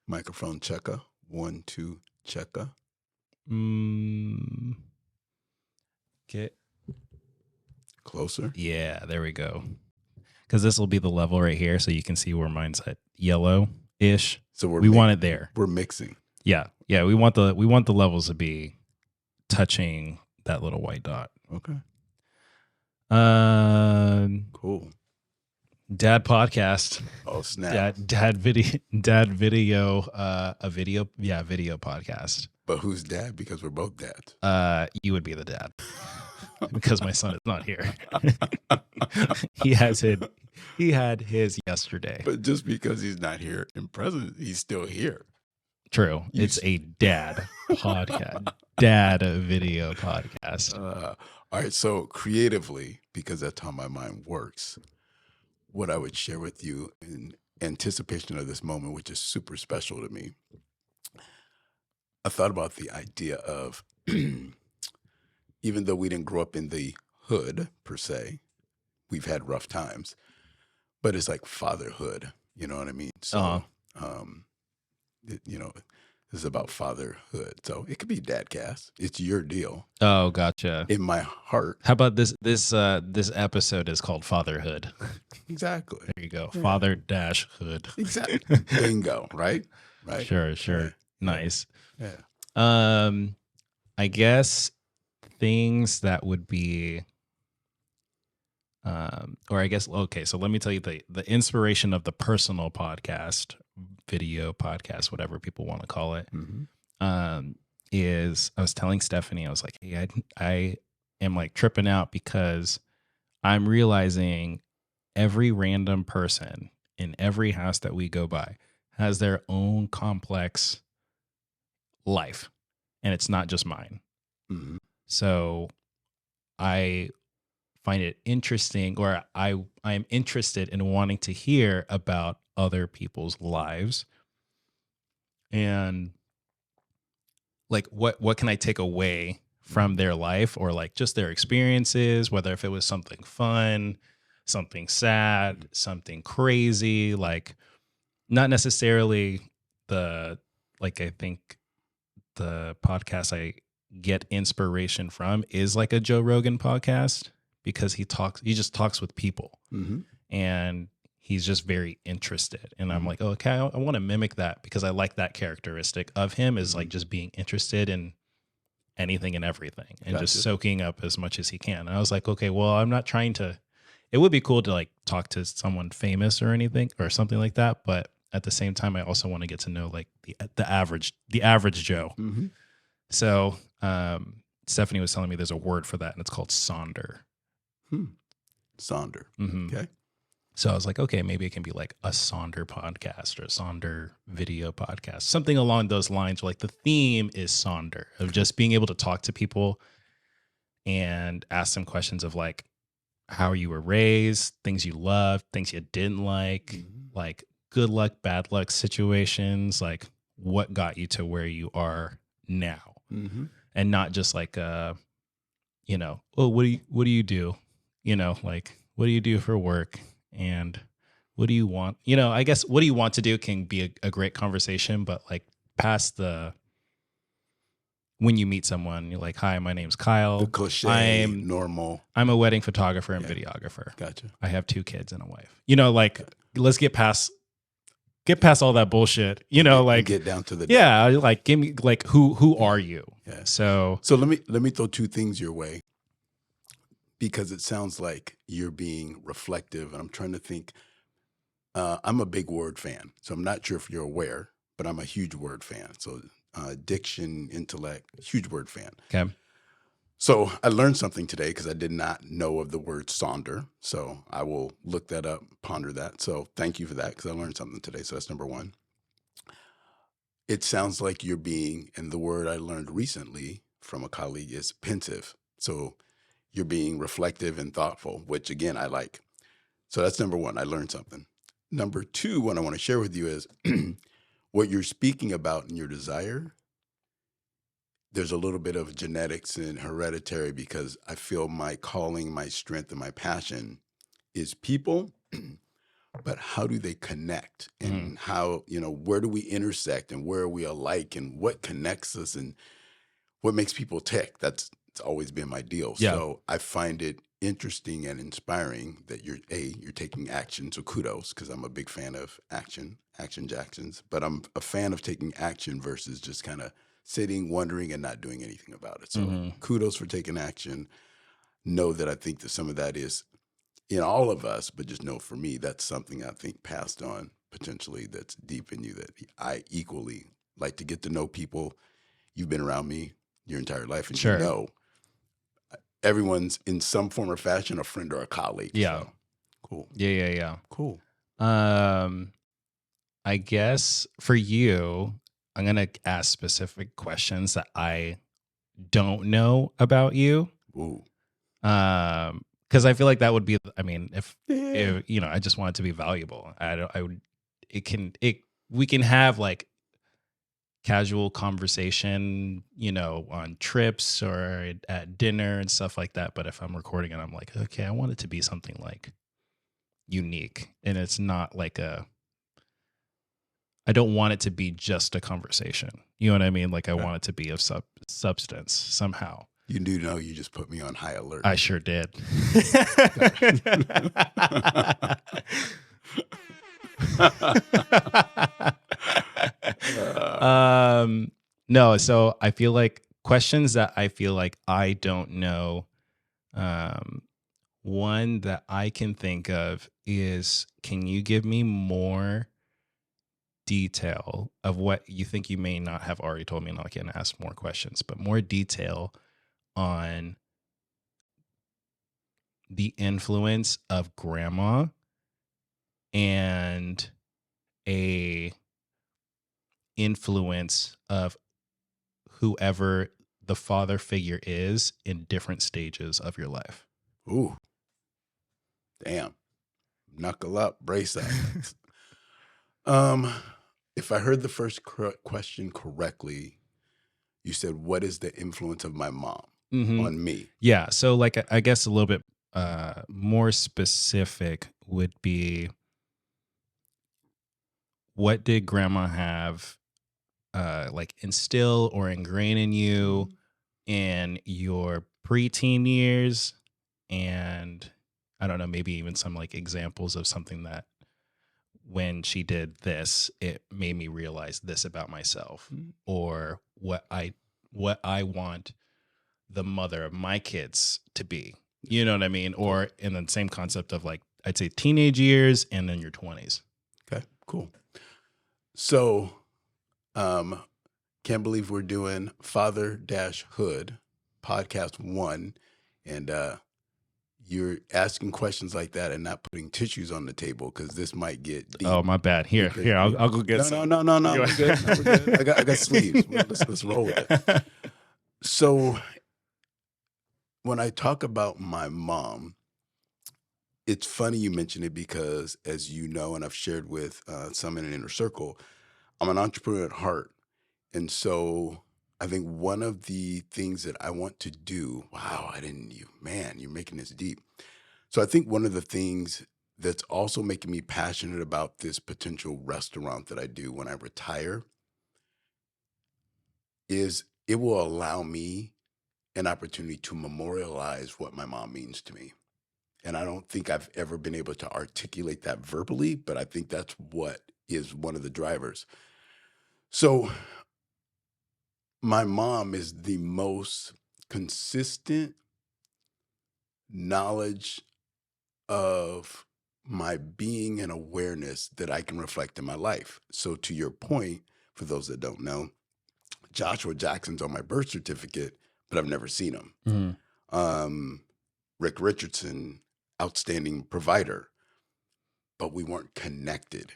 Microphone checker. 1, 2, checker. Get Closer. Yeah, there we go. Because this will be the level right here, so you can see where mine's at yellow-ish. So We want it there. We're mixing. Yeah. We want the levels to be touching that little white dot. Okay. Cool. Dad podcast. Oh snap. Dad video video podcast. But who's dad? Because we're both dads. You would be the dad. Because my son is not here. He had his yesterday. But just because he's not here in present, he's still here. True. It's a dad podcast. Dad video podcast. All right. So creatively, because that's how my mind works, what I would share with you in anticipation of this moment, which is super special to me, I thought about the idea of even though we didn't grow up in the hood per se, we've had rough times, but it's like fatherhood. You know what I mean? So, this is about fatherhood. So it could be Dadcast. It's your deal. Oh, gotcha. In my heart. How about this episode is called Fatherhood. Exactly. There you go. Yeah. Father-hood. Exactly. Bingo. Right? Sure. Yeah. Nice. Yeah. I guess things that would be okay, so let me tell you the inspiration of the personal podcast, video podcast, whatever people want to call it, is I was telling Stephanie, I was like, hey, I am like tripping out because I'm realizing every random person in every house that we go by has their own complex life, and it's not just mine. Mm-hmm. So I find it interesting, or I am interested in wanting to hear about other people's lives, and like what can I take away from their life, or like just their experiences, whether if it was something fun, something sad, something crazy, like not necessarily I think the podcast I get inspiration from is like a Joe Rogan podcast, because he just talks with people, and he's just very interested. And I'm like, oh, okay, I want to mimic that, because I like that characteristic of him, is like just being interested in anything and everything, and just soaking up as much as he can. And I was like, okay, well, I'm not trying to, it would be cool to like talk to someone famous or anything or something like that. But at the same time, I also want to get to know like the average Joe. Mm-hmm. So Stephanie was telling me there's a word for that, and it's called Sonder. Sonder. Mm-hmm. Okay. So I was like, okay, maybe it can be like a Sonder podcast or a Sonder video podcast, something along those lines. Like the theme is Sonder, of just being able to talk to people and ask them questions of like how you were raised, things you loved, things you didn't like good luck, bad luck situations, like what got you to where you are now, and not just like, oh, what do you do? Like, what do you do for work? And what do you want? I guess what do you want to do can be a great conversation, but like past when you meet someone, you're like, hi, my name's Kyle. The cliche, normal. I'm a wedding photographer and videographer. Gotcha. I have 2 kids and a wife. Like, let's get past all that bullshit. Like get down to the like give me like who are you? Yeah. So let me throw 2 things your way, because it sounds like you're being reflective, and I'm trying to think. I'm a big word fan, so I'm not sure if you're aware, but I'm a huge word fan. So diction, intellect, huge word fan. Okay. So I learned something today, because I did not know of the word Sonder. So I will look that up, ponder that. So thank you for that, because I learned something today. So that's number 1. It sounds like you're being, and the word I learned recently from a colleague is pensive. So you're being reflective and thoughtful, which again, I like. So that's number 1. I learned something. Number 2, what I want to share with you is what you're speaking about in your desire. There's a little bit of genetics and hereditary, because I feel my calling, my strength, and my passion is people, but how do they connect, Mhm. and how, where do we intersect, and where are we alike, and what connects us, and what makes people tick? That's it's always been my deal. Yeah. So I find it interesting and inspiring that you're taking action. So kudos, because I'm a big fan of action Jacksons, but I'm a fan of taking action versus just kind of sitting, wondering, and not doing anything about it. So Mhm. kudos for taking action. Know that I think that some of that is in all of us, but just know for me, that's something I think passed on potentially that's deep in you that I equally like to get to know people. You've been around me your entire life, and Sure. everyone's in some form or fashion a friend or a colleague. Yeah. So cool, Yeah. cool. Um, I guess for you, I'm gonna ask specific questions that I don't know about you. Ooh, Because I feel like that would be. I mean, yeah. if I just want it to be valuable. I don't. I would. It can. It. We can have like casual conversation, on trips or at dinner and stuff like that. But if I'm recording it, I'm like, okay, I want it to be something like unique, and it's not like I don't want it to be just a conversation. You know what I mean? Like I Okay. want it to be of substance somehow. You do know you just put me on high alert. I sure did. No, so I feel like questions that I feel like I don't know. Um, one that I can think of is, can you give me more detail of what you think you may not have already told me, and I can ask more questions, but more detail on the influence of grandma and a influence of whoever the father figure is in different stages of your life. Ooh, damn. Knuckle up, brace up. um, if I heard the first question correctly, you said, "What is the influence of my mom Mm-hmm. on me?" Yeah. So, like, I guess a little bit more specific would be, what did grandma have like instill or ingrain in you in your preteen years? And I don't know, maybe even some like examples of something that when she did this, it made me realize this about myself, Mhm. or what I want the mother of my kids to be. You know what I mean? Or in the same concept of like, I'd say teenage years and then your 20s. Okay, cool. So, um, can't believe we're doing Father Dash Hood podcast 1, and you're asking questions like that and not putting tissues on the table because this might get deep. Oh, my bad. Here, I'll go get some. No. We're good. No, we're good. I got sleeves. Let's roll with it. So, when I talk about my mom, it's funny you mention it because, as you know, and I've shared with some in an inner circle, I'm an entrepreneur at heart. And so I think one of the things that I want to do, wow, you're making this deep. So I think one of the things that's also making me passionate about this potential restaurant that I do when I retire is it will allow me an opportunity to memorialize what my mom means to me. And I don't think I've ever been able to articulate that verbally, but I think that's what is one of the drivers. So my mom is the most consistent knowledge of my being and awareness that I can reflect in my life. So, to your point, for those that don't know, Joshua Jackson's on my birth certificate, but I've never seen him. Mhm. Rick Richardson, outstanding provider, but we weren't connected.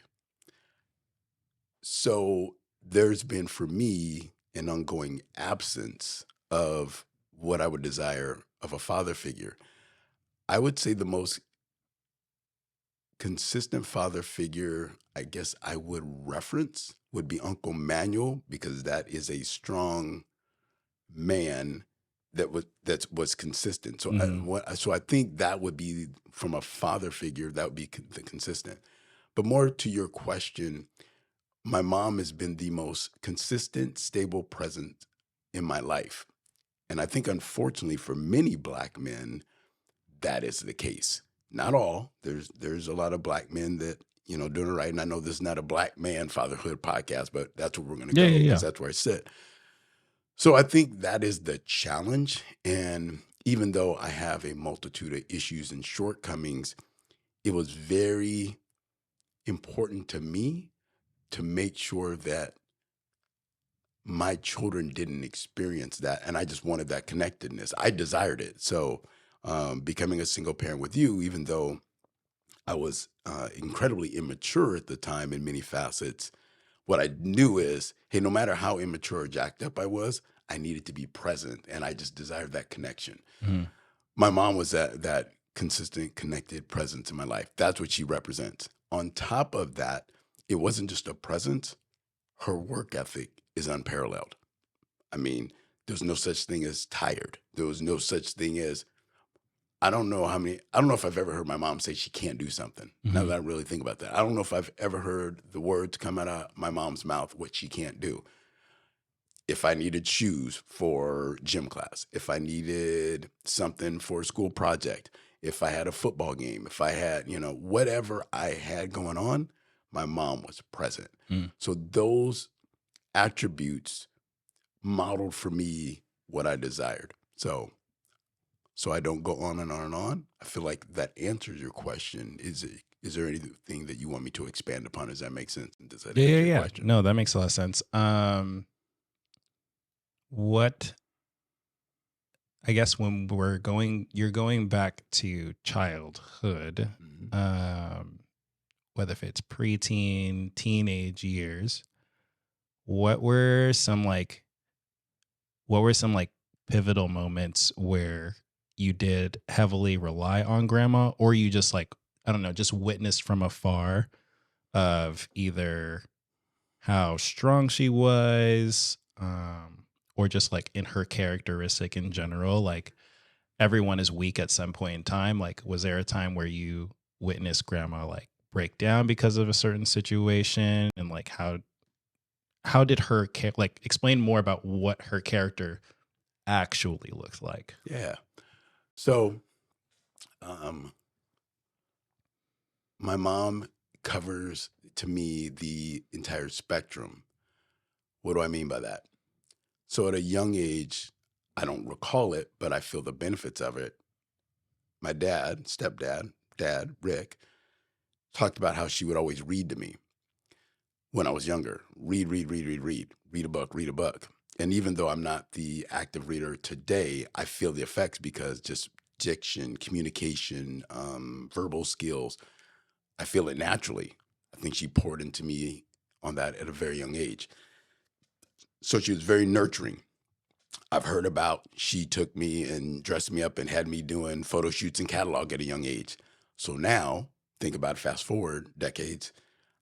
So, there's been for me an ongoing absence of what I would desire of a father figure. I would say the most consistent father figure I guess I would reference would be Uncle Manuel, because that is a strong man that was consistent. So Mhm. so I think that would be from a father figure that would be consistent. But more to your question, my mom has been the most consistent, stable presence in my life. And I think, unfortunately, for many Black men, that is the case. Not all. There's a lot of Black men that, doing it right. And I know this is not a Black man fatherhood podcast, but that's where we're going to Yeah, go yeah, because yeah. that's where I sit. So I think that is the challenge. And even though I have a multitude of issues and shortcomings, it was very important to me to make sure that my children didn't experience that. And I just wanted that connectedness. I desired it. So becoming a single parent with you, even though I was incredibly immature at the time in many facets, what I knew is, hey, no matter how immature or jacked up I was, I needed to be present. And I just desired that connection. Mhm. My mom was that consistent, connected presence in my life. That's what she represents. On top of that, it wasn't just a presence, her work ethic is unparalleled. I mean, there's no such thing as tired. There was no such thing as, I don't know if I've ever heard my mom say she can't do something. Now that Mhm. I really think about that, I don't know if I've ever heard the words come out of my mom's mouth what she can't do. If I needed shoes for gym class, if I needed something for a school project, if I had a football game, if I had, whatever I had going on, my mom was present. Mm. So those attributes modeled for me what I desired. So I don't go on and on and on. I feel like that answers your question. Is there anything that you want me to expand upon? Does that make sense? Does that Yeah, yeah, answer your yeah. question? No, that makes a lot of sense. What I guess when you're going back to childhood, Mhm. um, whether if it's preteen, teenage years, what were some like pivotal moments where you did heavily rely on grandma, or you just like, I don't know, just witnessed from afar of either how strong she was, or just like in her characteristic in general, like everyone is weak at some point in time. Like, was there a time where you witnessed grandma like break down because of a certain situation, and like how did like explain more about what her character actually looks like? Yeah. So um, my mom covers to me the entire spectrum. What do I mean by that? So at a young age, I don't recall it, but I feel the benefits of it. My dad, stepdad, dad, Rick, talked about how she would always read to me when I was younger. Read, read, read, read, read. Read a book, read a book. And even though I'm not the active reader today, I feel the effects because just diction, communication, verbal skills, I feel it naturally. I think she poured into me on that at a very young age. So she was very nurturing. I've heard about she took me and dressed me up and had me doing photo shoots and catalog at a young age. So now, think about it, fast forward decades.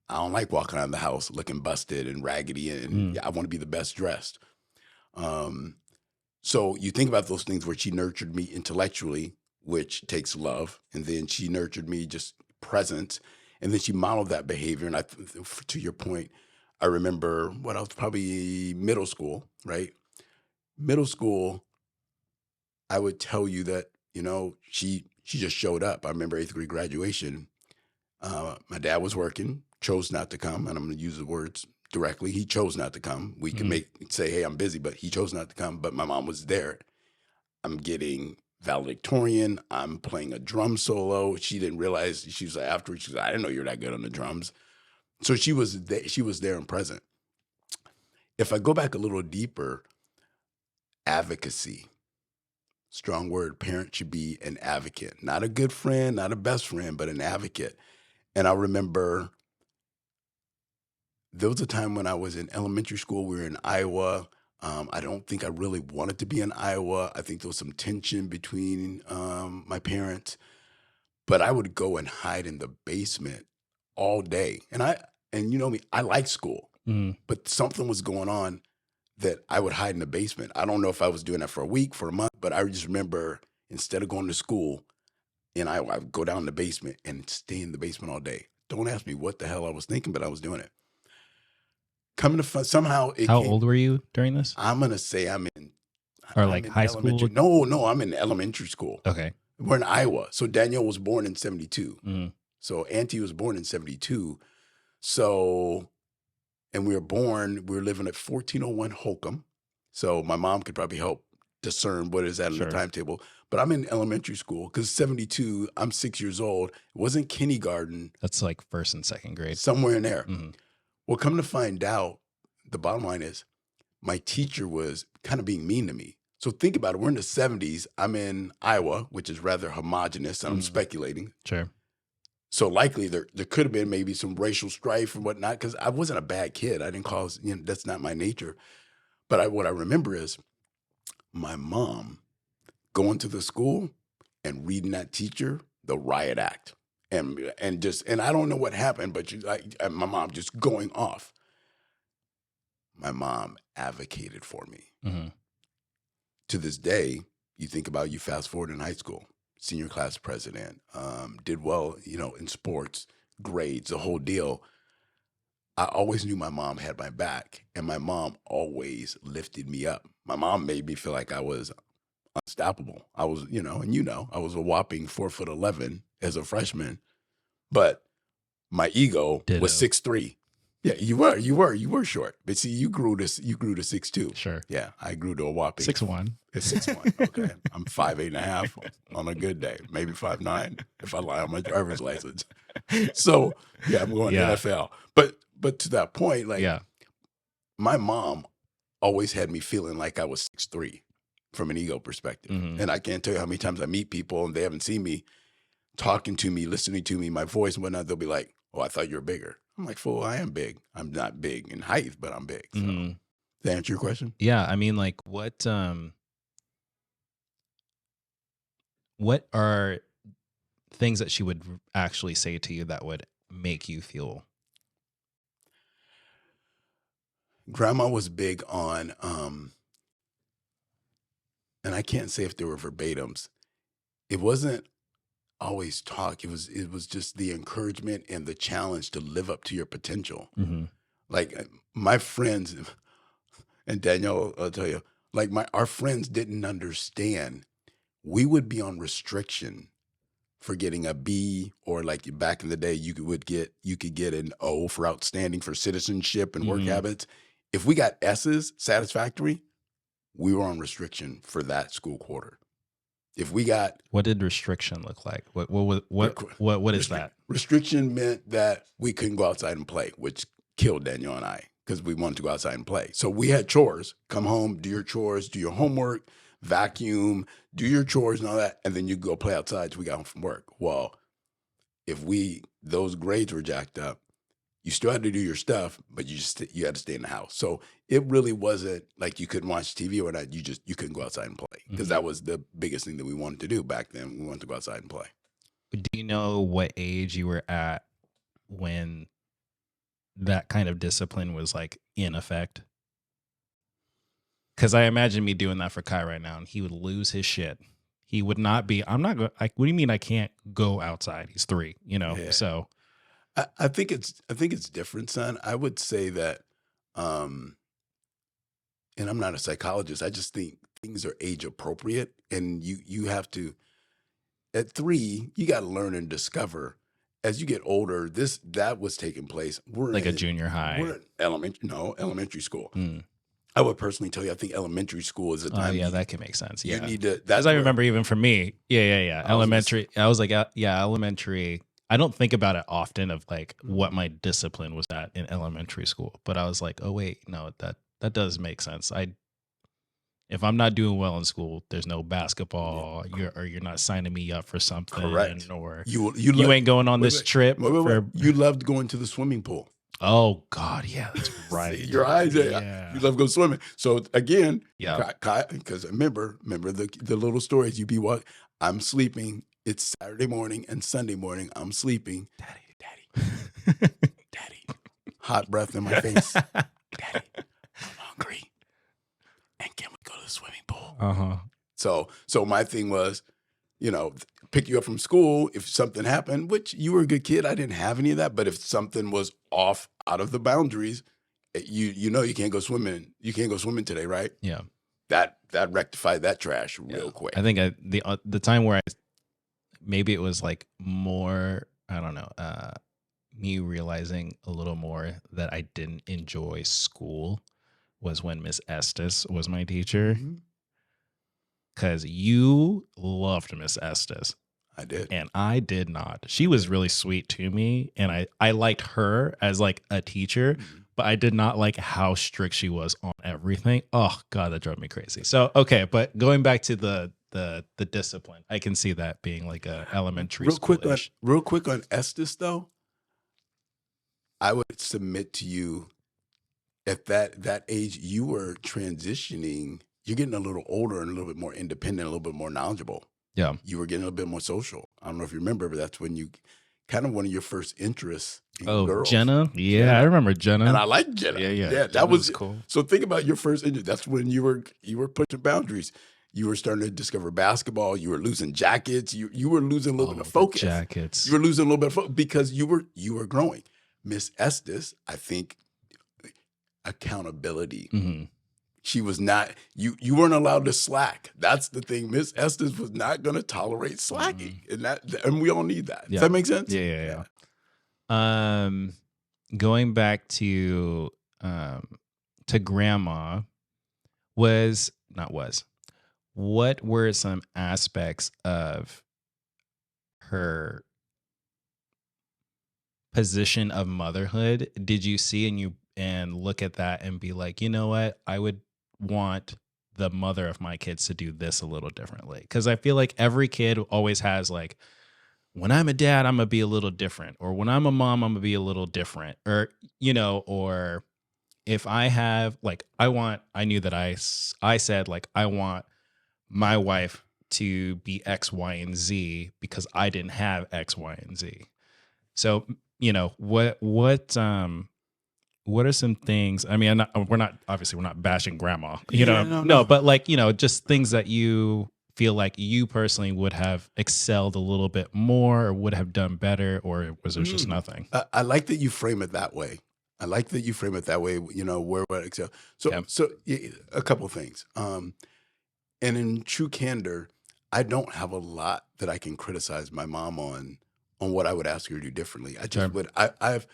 I don't like walking around the house looking busted and raggedy, and Mm. yeah, I want to be the best dressed. Um, so you think about those things where she nurtured me intellectually, which takes love, and then she nurtured me just presence, and then she modeled that behavior. And to your point, I remember what else? Probably middle school, right? Middle school, I would tell you that she just showed up. I remember eighth grade graduation. My dad was working, chose not to come, and I'm going to use the words directly. He chose not to come. We can Mhm. say, "Hey, I'm busy," but he chose not to come. But my mom was there. I'm getting valedictorian. I'm playing a drum solo. She didn't realize. She was like, afterwards. She was like, "I didn't know you were that good on the drums." So she was there. She was there and present. If I go back a little deeper, advocacy. Strong word. Parent should be an advocate, not a good friend, not a best friend, but an advocate. And I remember there was a time when I was in elementary school. We were in Iowa. I don't think I really wanted to be in Iowa. I think there was some tension between my parents, but I would go and hide in the basement all day. And you know me, I like school, Mm. but something was going on that I would hide in the basement. I don't know if I was doing that for a week, for a month, but I just remember instead of going to school, and I would go down in the basement and stay in the basement all day. Don't ask me what the hell I was thinking, but I was doing it. Coming to find somehow it How came. old were you during this? I'm gonna say I'm Or like in high school? elementary. No, I'm in elementary school. Okay. We're in Iowa. So Danielle was born in 72. Mhm. So Auntie was born in 72. So, and we were living at 1401 Holcomb. So my mom could probably help discern what is that in Sure. the timetable. But I'm in elementary school because 72, I'm 6 years old. It wasn't kindergarten, That's like first and second grade. somewhere in there. Mhm. Well, come to find out, the bottom line is my teacher was kind of being mean to me. So think about it. We're in the 70s. I'm in Iowa, which is rather homogenous. I'm Mhm. speculating. Sure. So likely there could have been maybe some racial strife and whatnot because I wasn't a bad kid. I didn't cause, that's not my nature. But what I remember is my mom going to the school and reading that teacher the riot act. And I don't know what happened, but my mom just going off. My mom advocated for me. Mhm. To this day, you think about, you fast forward in high school, senior class president, did well, in sports, grades, the whole deal. I always knew my mom had my back, and my mom always lifted me up. My mom made me feel like I was unstoppable. I was, I was a whopping 4'11" as a freshman, but my ego Ditto. was 6'3". Yeah, you were short, but see, you grew to 6'2". Sure. Yeah, I grew to a whopping 6'1". It's 6'1". Okay, I'm 5'8.5" on a good day, maybe 5'9" if I lie on my driver's license. So yeah, I'm going Yeah. NFL. But to that point, like Yeah. my mom always had me feeling like I was 6'3" from an ego perspective. Mhm. And I can't tell you how many times I meet people and they haven't seen me, talking to me, listening to me, my voice and whatnot. They'll be like, "Oh, I thought you were bigger." I'm like, "Fool, I am big. I'm not big in height, but I'm big." So, Mhm. to answer your question, Yeah, I mean, like, what are things that she would actually say to you that would make you feel? Grandma was big on, and I can't say if they were verbatims. It wasn't always talk. It was just the encouragement and the challenge to live up to your potential. Mhm. Like my friends, and Danielle, I'll tell you, like our friends didn't understand. We would be on restriction for getting a B, or like back in the day, you could get an O for outstanding for citizenship and work Mhm. habits. If we got S's, satisfactory, we were on restriction for that school quarter. If we got What did restriction look like? What is that? restriction meant that we couldn't go outside and play, which killed Daniel and I because we wanted to go outside and play. So we had chores. Come home, do your chores, do your homework, vacuum, do your chores and all that, and then you go play outside till we got home from work. Well, if those grades were jacked up, you still had to do your stuff, but you had to stay in the house. So it really wasn't like you couldn't watch TV or not. You couldn't go outside and play because Mhm. that was the biggest thing that we wanted to do back then. We wanted to go outside and play. Do you know what age you were at when that kind of discipline was like in effect? Because I imagine me doing that for Kai right now, and he would lose his shit. He would not be. I'm not. Like, what do you mean I can't go outside? He's 3. Yeah. So I think it's different, son. I would say that, um, and I'm not a psychologist. I just think things are age appropriate, and you have to, at 3, you got to learn and discover. As you get older, that was taking place. like a junior high. We're in elementary school. Mm. I would personally tell you, I think elementary school is the Oh time. yeah, that can make sense. You Yeah, need to. because That's I where- remember even for me. Yeah. I was gonna Elementary. I was like, yeah, elementary. I don't think about it often of like what my discipline was at in elementary school, but I was like, oh wait, no, that does make sense. If I'm not doing well in school, there's no basketball. You're not signing me up for something, Correct. or You ain't going on wait, this wait, trip. wait. You loved going to the swimming pool. Oh God, yeah, that's right. See, your eyes. Yeah. You love going swimming. So again, Yeah. because remember the little stories. You be what? I'm sleeping. It's Saturday morning and Sunday morning. I'm sleeping. Daddy. Hot breath in my face. Daddy, I'm hungry. And can we go to the swimming pool? Uh-huh. So my thing was, pick you up from school if something happened, which you were a good kid. I didn't have any of that. But if something was off out of the boundaries, you know you can't go swimming. You can't go swimming today, right? Yeah. That rectified that trash Yeah. real quick. I think the time where maybe it was like more, I don't know, me realizing a little more that I didn't enjoy school was when Miss Estes was my teacher. Mhm. Because you loved Miss Estes I did. and I did not. She was really sweet to me, and I liked her as like a teacher, Mhm. but I did not like how strict she was on everything. Oh God, that drove me crazy. So okay, but going back to the discipline, I can see that being like a elementary Real quick on school-ish. Estes though, I would submit to you at that age you were transitioning. You're getting a little older and a little bit more independent, a little bit more knowledgeable. Yeah. You were getting a little bit more social. I don't know if you remember, but that's when you kind of one of your first interests in Oh, girls. Jenna? Yeah, Jenna. I remember Jenna. And I like Jenna. Yeah. That Jenna was cool. So think about your first interest. That's when you were pushing boundaries. You were starting to discover basketball. You were losing jackets. You were losing a little bit of focus. Jackets. You were losing a little bit of focus because you were growing. Miss Estes, I think, accountability. Mhm. She was not, you weren't allowed to slack. That's the thing. Miss Estes was not going to tolerate slacking. And we all need that. Yeah. Does that make sense? Yeah. Going back to grandma what were some aspects of her position of motherhood did you see and look at that and be like, you know what, I would want the mother of my kids to do this a little differently? Because I feel like every kid always has like, when I'm a dad, I'm gonna be a little different, or when I'm a mom, I'm gonna be a little different, or or if I have like, I knew that I said like, I want my wife to be X, Y, and Z because I didn't have X, Y, and Z. So, what are some things? I mean, we're not bashing grandma, No. but like, just things that you feel like you personally would have excelled a little bit more or would have done better, or was there just nothing? I like that you frame it that way. Where would I excel? So a couple of things. And in true candor, I don't have a lot that I can criticize my mom on what I would ask her to do differently. I just would. I've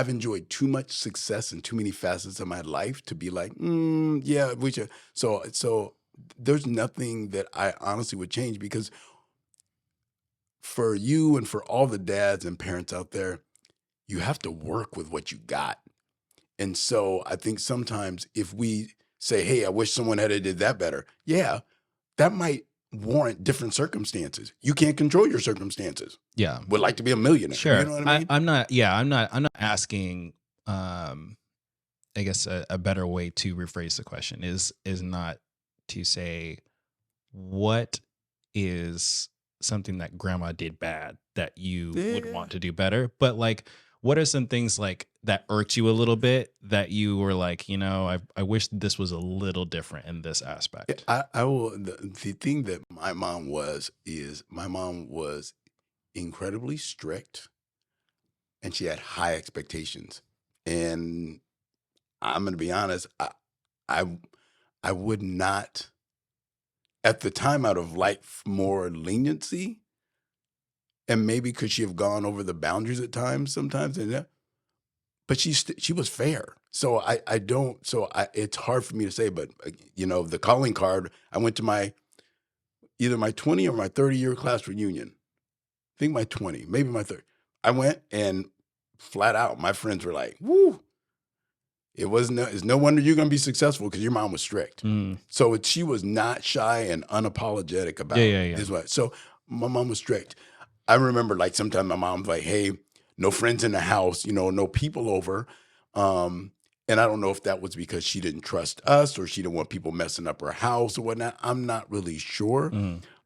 enjoyed too much success in too many facets of my life to be like, yeah, we should. So there's nothing that I honestly would change, because for you and for all the dads and parents out there, you have to work with what you got. And so I think sometimes if we say, hey, I wish someone had did that better, yeah, that might warrant different circumstances. You can't control your circumstances. Yeah. Would like to be a millionaire. Sure. You know what I mean? I'm not asking, I guess a better way to rephrase the question is not to say what is something that grandma did bad that you would want to do better, but like, what are some things like that irked you a little bit that you were like, I wish this was a little different in this aspect? I will. The thing that my mom was incredibly strict, and she had high expectations. And I'm going to be honest, I would not, at the time, out of like more leniency. And maybe could she have gone over the boundaries at times sometimes? But she was fair. So it's hard for me to say, but the calling card, I went to either my 20 or my 30-year class reunion. I think my 20, maybe my 30. I went, and flat out, my friends were like, woo. It's no wonder you're going to be successful because your mom was strict. So she was not shy and unapologetic about this way. So my mom was strict. I remember like sometimes my mom's like, hey, no friends in the house, no people over. And I don't know if that was because she didn't trust us or she didn't want people messing up her house or whatnot. I'm not really sure.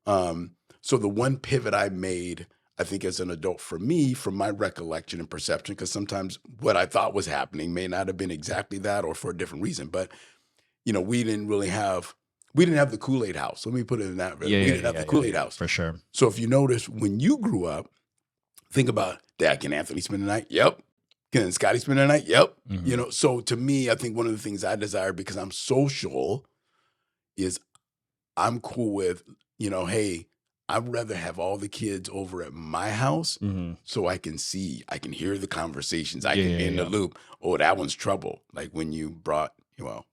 So the one pivot I made, I think as an adult, for me, from my recollection and perception, because sometimes what I thought was happening may not have been exactly that or for a different reason. But, we didn't really have we didn't have the Kool-Aid house. Let me put it in that. We didn't have the Kool-Aid house. for sure. So if you notice, when you grew up, think about, Dad, can Anthony spend the night? Yep. Can Scotty spend the night? Yep. Mhm. You know, so to me, I think one of the things I desire, because I'm social, is I'm cool with, you know, hey, I'd rather have all the kids over at my house Mhm. so I can hear the conversations. I Yeah, can be yeah, in the yeah. loop. Oh, that one's trouble. Like when you brought, well,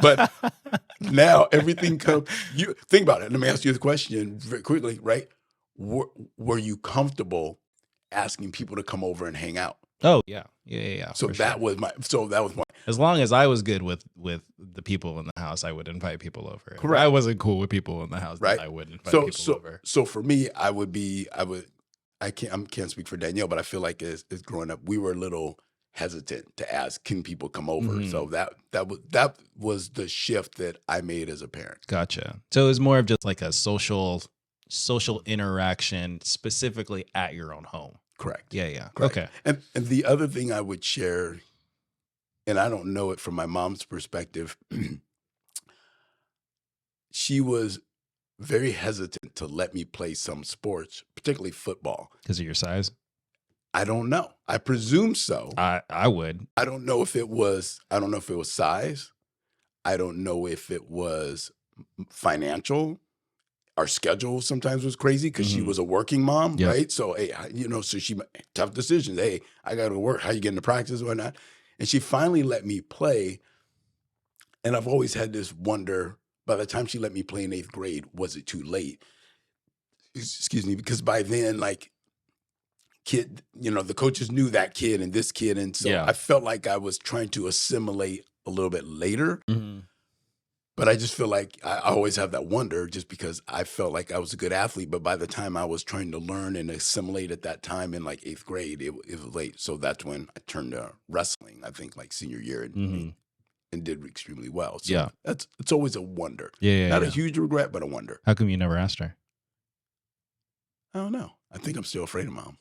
but now everything comes, you think about it. Let me ask you the question very quickly, right? Were you comfortable asking people to come over and hang out? Oh yeah. So for that sure. was my As long as I was good with the people in the house, I would invite people over. If I Correct. wasn't cool with people in the house, then Right. I wouldn't invite people so over. so for me, I can't speak for Danielle, but I feel like as growing up, we were a little hesitant to ask, can people come over? Mhm. So that was the shift that I made as a parent. Gotcha. So it was more of just like a social interaction, specifically at your own home. Correct. Yeah. Correct. Okay. And the other thing I would share, and I don't know it from my mom's perspective, she was very hesitant to let me play some sports, particularly football. Because of your size? I don't know. I presume so. I would. I don't know if it was size. I don't know if it was financial. Our schedule sometimes was crazy because she Mhm. was a working mom, Yep. right? So, hey, so she tough decisions. Hey, I got to work. How you getting to practice or whatnot? And she finally let me play. And I've always had this wonder, by the time she let me play in 8th grade, was it too late? Excuse me, because by then, like, kid, the coaches knew that kid and this kid. And so Yeah. I felt like I was trying to assimilate a little bit later. Mhm. But I just feel like I always have that wonder, just because I felt like I was a good athlete. But by the time I was trying to learn and assimilate at that time in like 8th grade, it was late. So that's when I turned to wrestling, I think like senior year, Mhm. and did extremely well. So Yeah. it's always a wonder. Yeah. Not a huge regret, but a wonder. How come you never asked her? I don't know. I think I'm still afraid of Mom.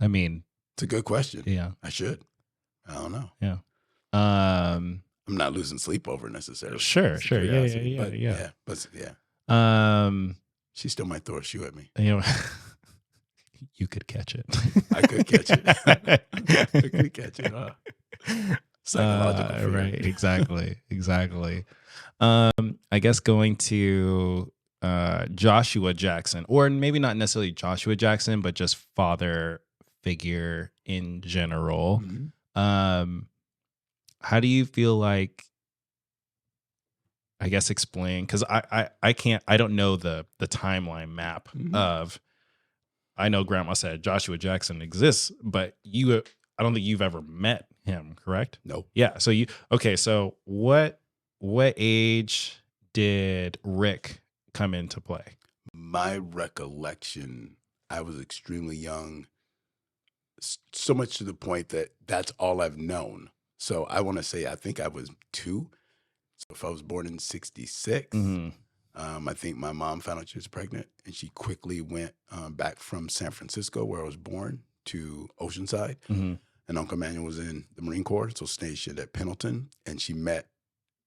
I mean, It's a good question. yeah. I should. I don't know. Yeah. I'm not losing sleep over necessarily. Sure. It's a Yeah. curiosity, but yeah. She still might throw a shoe at me. You know, you could catch it. I could catch it. I could catch it. Psychological fear. Right. Exactly. I guess going to Joshua Jackson, or maybe not necessarily Joshua Jackson, but just father figure in general. Mhm. How do you feel like, I guess, explain, because I don't know the timeline map Mhm. of, I know Grandma said Joshua Jackson exists, but I don't think you've ever met him, correct? Nope. Yeah. So so what age did Rick come into play? My recollection, I was extremely young, so much to the point that that's all I've known. So I want to say, I think I was 2. So if I was born in 66, Mhm. I think my mom found out she was pregnant, and she quickly went back from San Francisco, where I was born, to Oceanside. Mhm. And Uncle Manuel was in the Marine Corps, so stationed at Pendleton. And she met.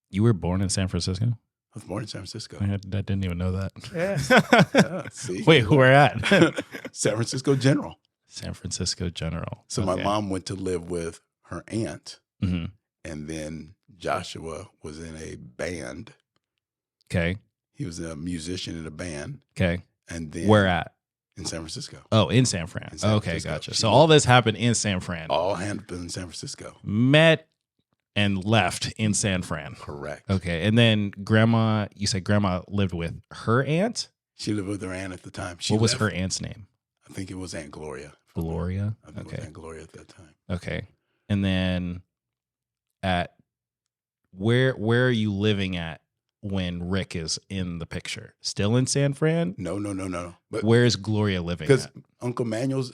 You were born in San Francisco? I was born in San Francisco. I didn't even know that. Yeah, see? Wait, where at? San Francisco General. San Francisco General. So my Okay. mom went to live with her aunt, Mhm. and then Joshua was in a band. Okay. He was a musician in a band. Okay. And then Where at? in San Francisco. Oh, in San Fran. In San Okay, Francisco. gotcha. She So lived- all this happened in San Fran. All happened in San Francisco. Met and left in San Fran. Correct. Okay. And then you said grandma lived with her aunt? She lived with her aunt at the time. She What was left- her aunt's name? I think it was Aunt Gloria. Gloria? I think it was Okay. Aunt Gloria at that time. Okay. And then where are you living at when Rick is in the picture? Still in San Fran? No. But Where is Gloria living because at? Uncle Manuel's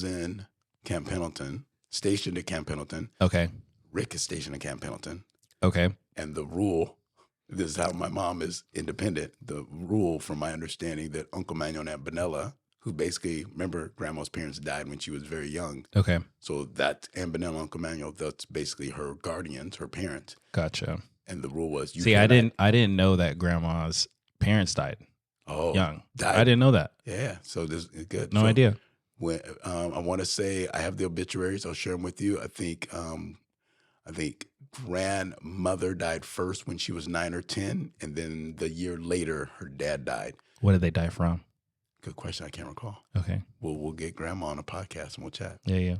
in Camp Pendleton, stationed at Camp Pendleton. Okay. Rick is stationed at Camp Pendleton. Okay. And the rule, this is how my mom is independent. The rule, from my understanding, that Uncle Manuel and Aunt Benella who basically, remember, grandma's parents died when she was very young. Okay. So that Aunt Benella and Uncle Manuel, that's basically her guardians, her parents. Gotcha. And the rule was, you See, I didn't know that grandma's parents died young. died. I didn't know that. Yeah. So this is good. No So idea. when I want to say I have the obituaries, I'll share them with you. I think grandmother died first when she was 9 or 10, and then the year later her dad died. What did they die from? Good question. I can't recall. Okay. We'll get grandma on a podcast and we'll chat. Yeah.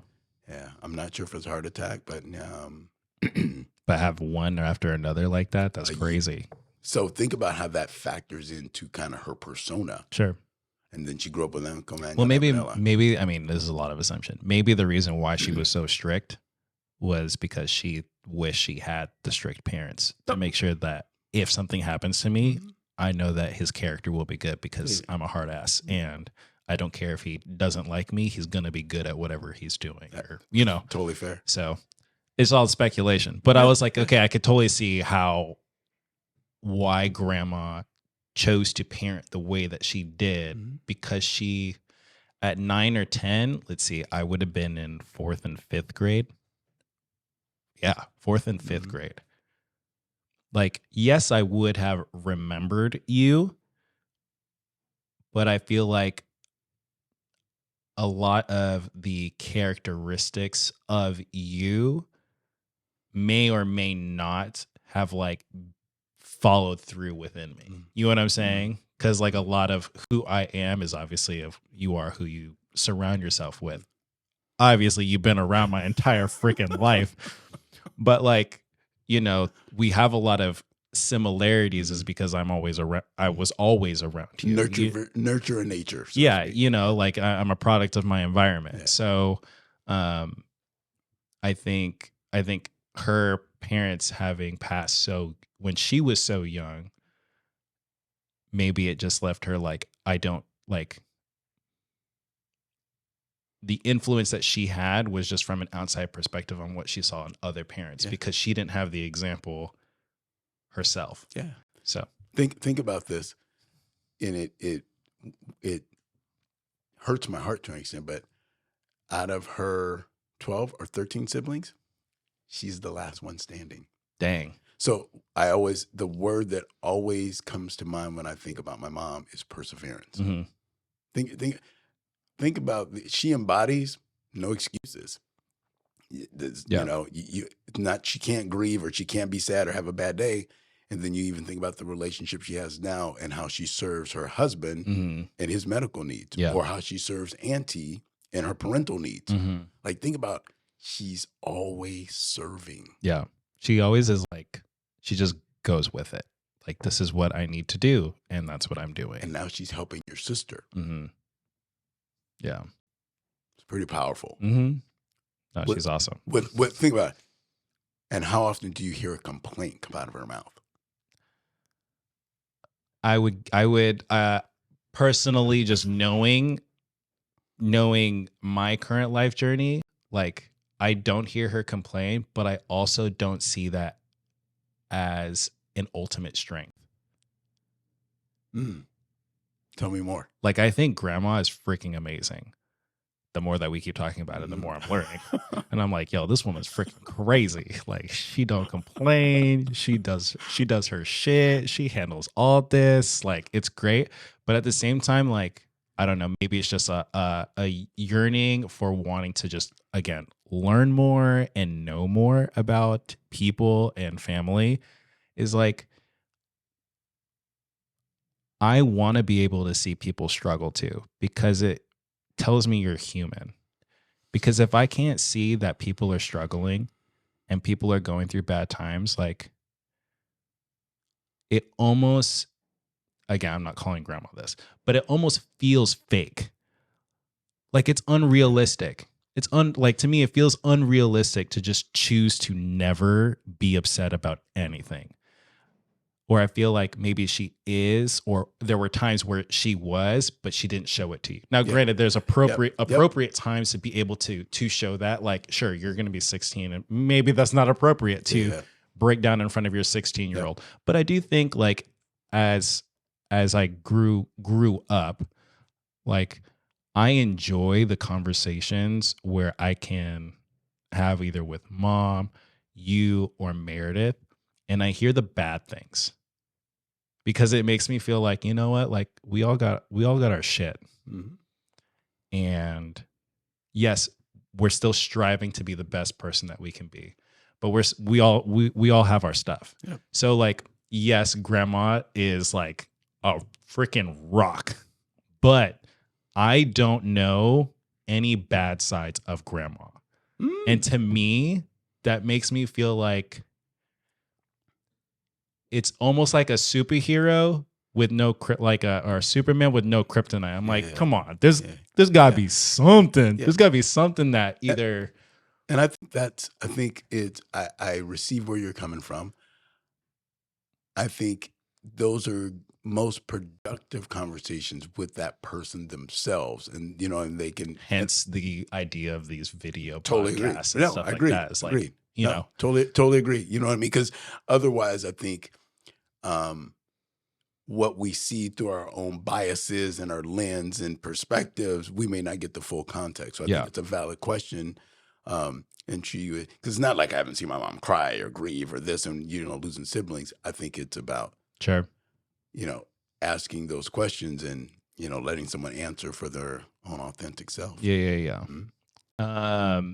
Yeah. I'm not sure if it's a heart attack, but But have one after another like that? That's crazy. So think about how that factors into kind of her persona. Sure. And then she grew up with Uncle Manuel. Well, maybe, I mean, this is a lot of assumption. Maybe the reason why she was so strict was because she wished she had the strict parents to make sure that if something happens to me, I know that his character will be good because I'm a hard ass and I don't care if he doesn't like me. He's going to be good at whatever he's doing, or, Totally fair. So it's all speculation. But I was like, okay, I could totally see why grandma chose to parent the way that she did, because she, at 9 or 10, let's see, I would have been in 4th and 5th grade. Yeah, 4th and 5th grade. Like, yes, I would have remembered you, but I feel like a lot of the characteristics of you may or may not have like followed through within me. You know what I'm saying? Because like a lot of who I am is obviously you are who you surround yourself with. Obviously, you've been around my entire freaking life, but like, we have a lot of similarities is because I was always around you. Nurture and nature. So yeah. Like I'm a product of my environment. Yeah. So, I think her parents having passed when she was so young, maybe it just left her like, I don't like, the influence that she had was just from an outside perspective on what she saw in other parents, because she didn't have the example herself. Yeah. So think about this, and it hurts my heart to an extent, but out of her 12 or 13 siblings, she's the last one standing. Dang. So the word that always comes to mind when I think about my mom is perseverance. Mm-hmm. Think about, she embodies no excuses. She can't grieve or she can't be sad or have a bad day. And then you even think about the relationship she has now and how she serves her husband and his medical needs, or how she serves auntie and her parental needs. Like, think about, she's always serving. Yeah. She always is like, she just goes with it. Like, this is what I need to do. And that's what I'm doing. And now she's helping your sister. Yeah. It's pretty powerful. No, she's awesome. Think about it. And how often do you hear a complaint come out of her mouth? I would personally, just knowing my current life journey, like, I don't hear her complain, but I also don't see that as an ultimate strength. Tell me more. Like, I think grandma is freaking amazing. The more that we keep talking about it, the more I'm learning. And I'm like, yo, this woman's freaking crazy. Like, she don't complain. She does her shit. She handles all this. Like, it's great. But at the same time, like, I don't know, maybe it's just a yearning for wanting to just, again, learn more and know more about people and family, is like, I want to be able to see people struggle too, because it tells me you're human. Because if I can't see that people are struggling and people are going through bad times, like, it almost, again, I'm not calling grandma this, but it almost feels fake. Like, it's unrealistic. Like, to me, it feels unrealistic to just choose to never be upset about anything. Or I feel like maybe she is, or there were times where she was, but she didn't show it to you. Now, granted, there's appropriate times to be able to show that. Like, sure, you're going to be 16, and maybe that's not appropriate to break down in front of your 16-year-old. But I do think, like, as I grew up, like, I enjoy the conversations where I can have either with mom, you, or Meredith, and I hear the bad things because it makes me feel like, you know what, like we all got our shit. Mm-hmm. And yes, we're still striving to be the best person that we can be, but we all have our stuff. Yeah. So like, yes, grandma is like a freaking rock, but I don't know any bad sides of grandma. And to me, that makes me feel like it's almost like a superhero with no or Superman with no kryptonite. I'm like, come on, there's gotta be something. There's gotta be something that either. And I think I receive where you're coming from. I think those are most productive conversations with that person themselves, and and they can. Hence the idea of these video Totally podcasts agree. and stuff like that. It's like, totally agree. You know what I mean? Because otherwise, I think what we see through our own biases and our lens and perspectives, we may not get the full context. So I think it's a valid question. And because it's not like I haven't seen my mom cry or grieve or this and, losing siblings. I think it's about, asking those questions and, letting someone answer for their own authentic self. Yeah. Mm-hmm.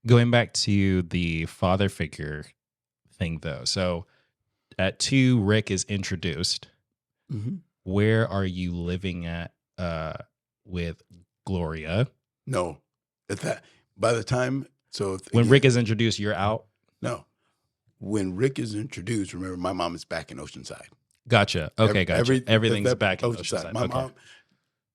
Going back to the father figure thing, though. So at 2, Rick is introduced. Mm-hmm. Where are you living at with Gloria? No, by the time. So when Rick is introduced, you're out? No. When Rick is introduced, remember, my mom is back in Oceanside. Gotcha. Okay, gotcha. Everything's back in Oceanside. My mom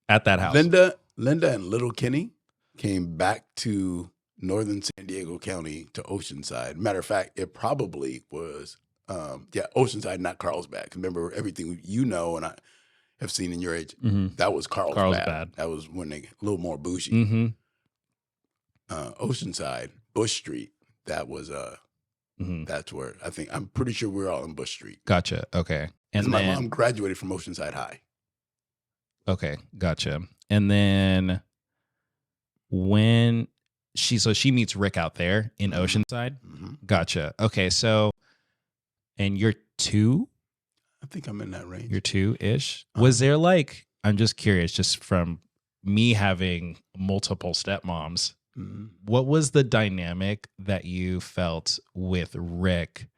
at that house. Linda and little Kenny came back to northern San Diego County to Oceanside. Matter of fact, it probably was Oceanside, not Carlsbad. Remember, everything and I have seen in your age, that was Carlsbad. That was when they a little more bougie. Mm-hmm. Oceanside, Bush Street, that was that's where I'm pretty sure we're all in Bush Street. Gotcha. Okay. And my mom graduated from Oceanside High. Okay, gotcha. And then when she meets Rick out there in Oceanside. Mm-hmm. Gotcha. Okay, so and you're 2? I think I'm in that range. You're 2-ish. Was there I'm just curious, just from me having multiple stepmoms, what was the dynamic that you felt with Rick?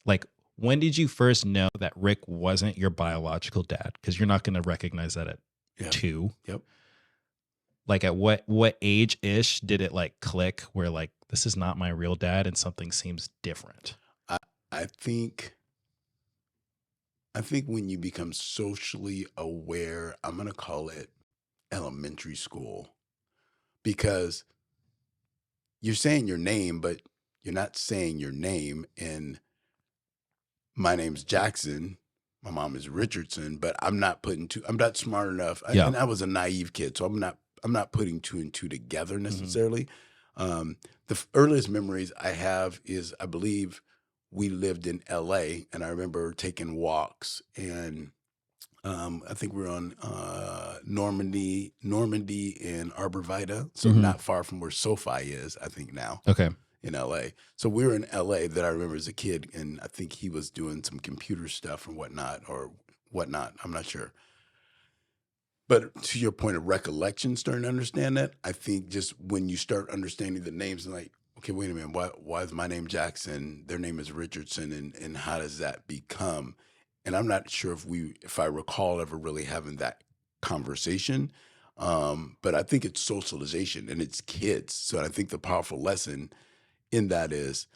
Like, when did you first know that Rick wasn't your biological dad? Because you're not going to recognize that at 2. Yep. Like, at what age-ish did it click where this is not my real dad and something seems different? I think when you become socially aware, I'm going to call it elementary school, because you're saying your name, but you're not saying your name. And my name's Jackson. My mom is Richardson, but I'm not smart enough. And I was a naive kid, so I'm not putting 2 and 2 together necessarily. The earliest memories I have is, I believe, we lived in LA, and I remember taking walks, and I think we were on Normandy and Arborvita, so not far from where SoFi is, I think now. Okay. In LA. So we were in LA that I remember as a kid, and I think he was doing some computer stuff and whatnot. I'm not sure. But to your point of recollection, starting to understand that, I think just when you start understanding the names and okay, wait a minute, why is my name Jackson? Their name is Richardson, and how does that become? And I'm not sure if I recall ever really having that conversation. But I think it's socialization and it's kids. So I think the powerful lesson in that is,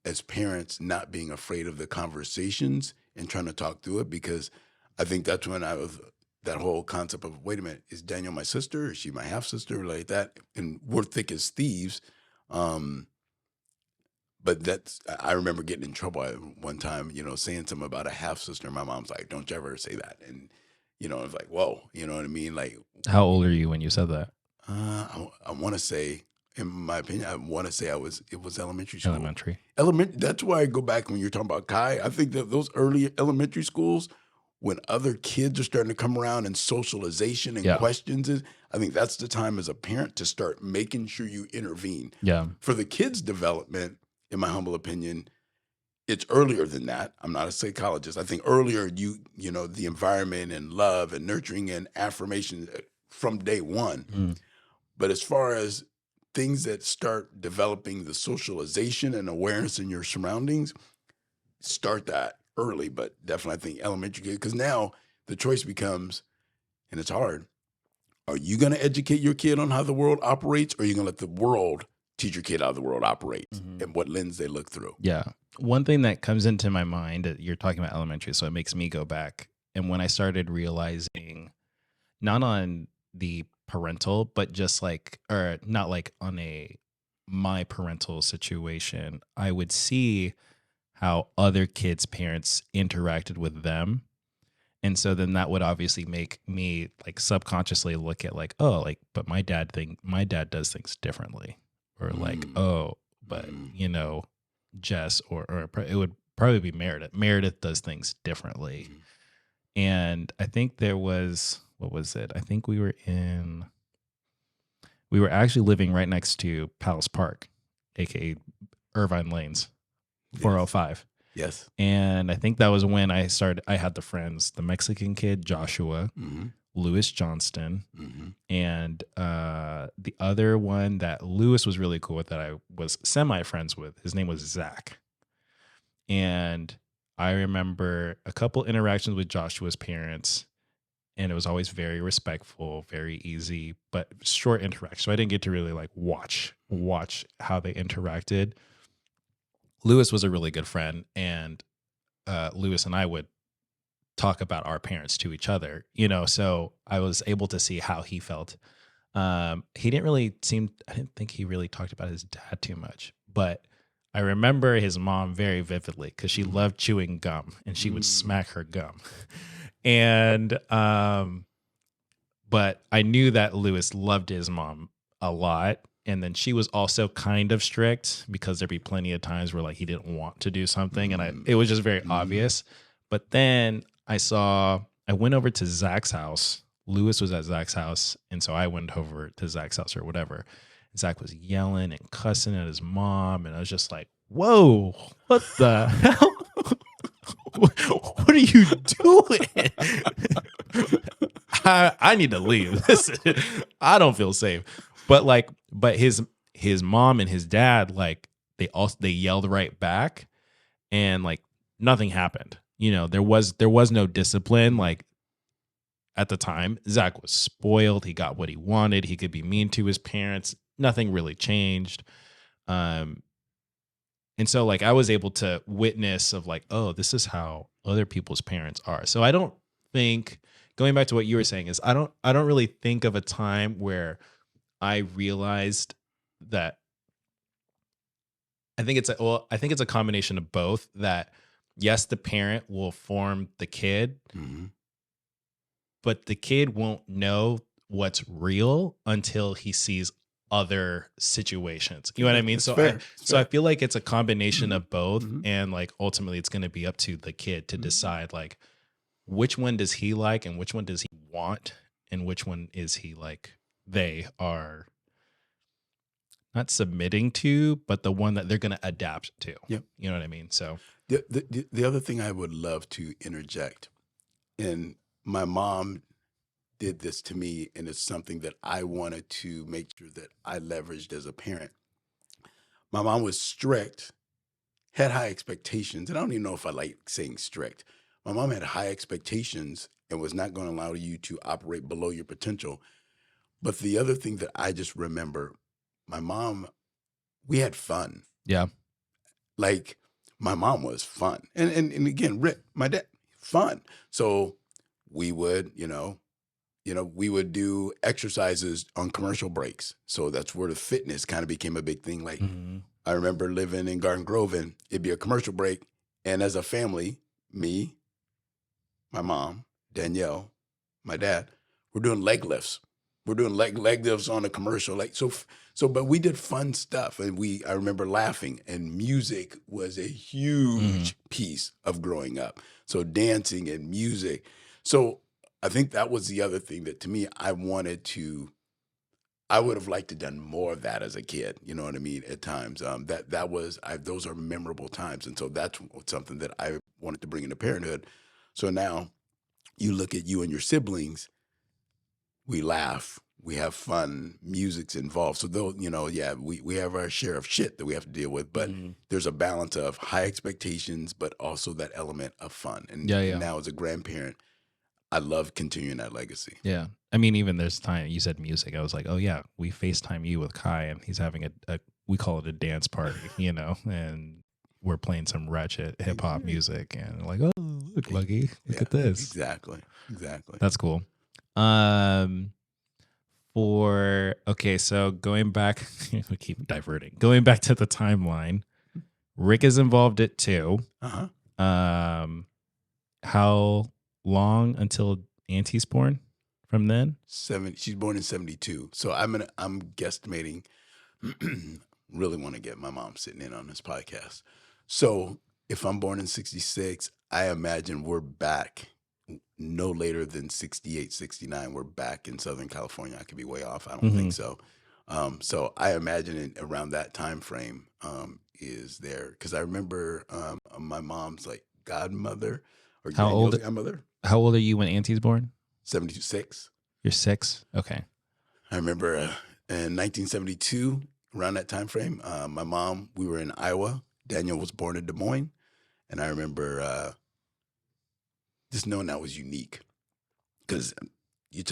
as parents, not being afraid of the conversations and trying to talk through it, because I think that's when that whole concept of, wait a minute, is Danielle my sister? Is she my half sister? Like that. And we're thick as thieves. But I remember getting in trouble one time, saying something about a half sister. My mom's like, don't you ever say that. And, it was like, whoa, you know what I mean? Like, how old are you when you said that? I want to say, in my opinion, it was elementary school. Elementary. That's why I go back when you're talking about Kai. I think that those early elementary schools when other kids are starting to come around and socialization and Yeah. questions is, I think that's the time as a parent to start making sure you intervene. Yeah. For the kids' development, in my humble opinion, it's earlier than that. I'm not a psychologist. I think earlier you know, the environment and love and nurturing and affirmation from day one. Mm. But as far as things that start developing the socialization and awareness in your surroundings, start that early, but definitely I think elementary kid, because now the choice becomes, and it's hard, are you going to educate your kid on how the world operates, or are you going to let the world teach your kid how the world operates Mhm. and what lens they look through? Yeah. One thing that comes into my mind, you're talking about elementary, so it makes me go back. And when I started realizing, not on the parental, but just like, or not like on my parental situation, I would see how other kids' parents interacted with them. And so then that would obviously make me like subconsciously look at like, oh, like, but my dad does things differently. Or like, Mm, oh, but mm, Jess or it would probably be Meredith. Meredith does things differently. mm. And I think there was, what was it? I think we were actually living right next to Palace Park, aka Irvine Lanes, Yes. 405. Yes. And I think that was when I had the friends, the Mexican kid, Joshua, Mm-hmm. Lewis Johnston, Mm-hmm. and the other one that Lewis was really cool with that I was semi friends with. His name was Zach. And I remember a couple interactions with Joshua's parents, and it was always very respectful, very easy, but short interaction. So I didn't get to really like watch how they interacted. Lewis was a really good friend, and Lewis and I would talk about our parents to each other, so I was able to see how he felt. He didn't really I didn't think he really talked about his dad too much, but I remember his mom very vividly because she loved chewing gum and she would smack her gum. And, but I knew that Lewis loved his mom a lot. And then she was also kind of strict because there'd be plenty of times where like he didn't want to do something. And it was just very obvious. But then I went over to Zach's house. Lewis was at Zach's house. And so I went over to Zach's house or whatever. Zach was yelling and cussing at his mom. And I was just like, whoa, what the hell? What are you doing? I need to leave. I don't feel safe. But his mom and his dad, like they yelled right back, and like nothing happened. There was no discipline. Like at the time, Zach was spoiled. He got what he wanted. He could be mean to his parents. Nothing really changed. And so like I was able to witness of like, oh, this is how other people's parents are. So I don't think, going back to what you were saying, is I don't really think of a time where I realized that. I think it's a combination of both, that yes, the parent will form the kid, Mm-hmm. but the kid won't know what's real until he sees other situations. You know what I mean? That's So fair. I feel like it's a combination of both. Mhm. And like ultimately it's going to be up to the kid to decide like which one does he like and which one does he want and which one is he like they are not submitting to, but the one that they're going to adapt to. Yep. You know what I mean? So The other thing I would love to interject, and my mom did this to me, and it's something that I wanted to make sure that I leveraged as a parent. My mom was strict, had high expectations, and I don't even know if I like saying strict. My mom had high expectations and was not going to allow you to operate below your potential. But the other thing that I just remember, my mom, we had fun. yeah. Like my mom was fun. And again, Rick, my dad, fun. So we would, we would do exercises on commercial breaks. So that's where the fitness kind of became a big thing. Like Mhm. I remember living in Garden Grove, and it'd be a commercial break. And as a family, me, my mom, Danielle, my dad, we're doing leg lifts. We're doing leg lifts on a commercial. But we did fun stuff, and I remember laughing, and music was a Mhm. huge piece of growing up. So dancing and music. So I think that was the other thing that to me I would have liked to done more of that as a kid. You know what I mean? At times, those are memorable times, and so that's something that I wanted to bring into parenthood. So now you look at you and your siblings, we laugh, we have fun, music's involved. So though, yeah, we have our share of shit that we have to deal with, but Mhm. there's a balance of high expectations, but also that element of fun. Yeah, And yeah. now as a grandparent, I love continuing that legacy. Yeah. I mean, even there's time you said music. I was like, oh yeah, we FaceTime you with Kai, and he's having a we call it a dance party, and we're playing some ratchet hip hop music, and like, oh look, Lucky, look at this. Exactly. That's cool. So going back, we keep diverting. Going back to the timeline, Rick is involved it too. Uh-huh. How long until Auntie's born from then? She's born in 72. So I'm guesstimating, really want to get my mom sitting in on this podcast. So if I'm born in 66, I imagine we're back no later than 68, 69. We're back in Southern California. I could be way off. I don't think so. So I imagine around that time frame is there, because I remember my mom's like godmother or How Daniel's old? godmother, How old are you when Auntie's born? 76. You're 6. Okay. I remember in 1972, around that time frame, my mom, we were in Iowa. Daniel was born in Des Moines, and I remember just knowing that was unique, because you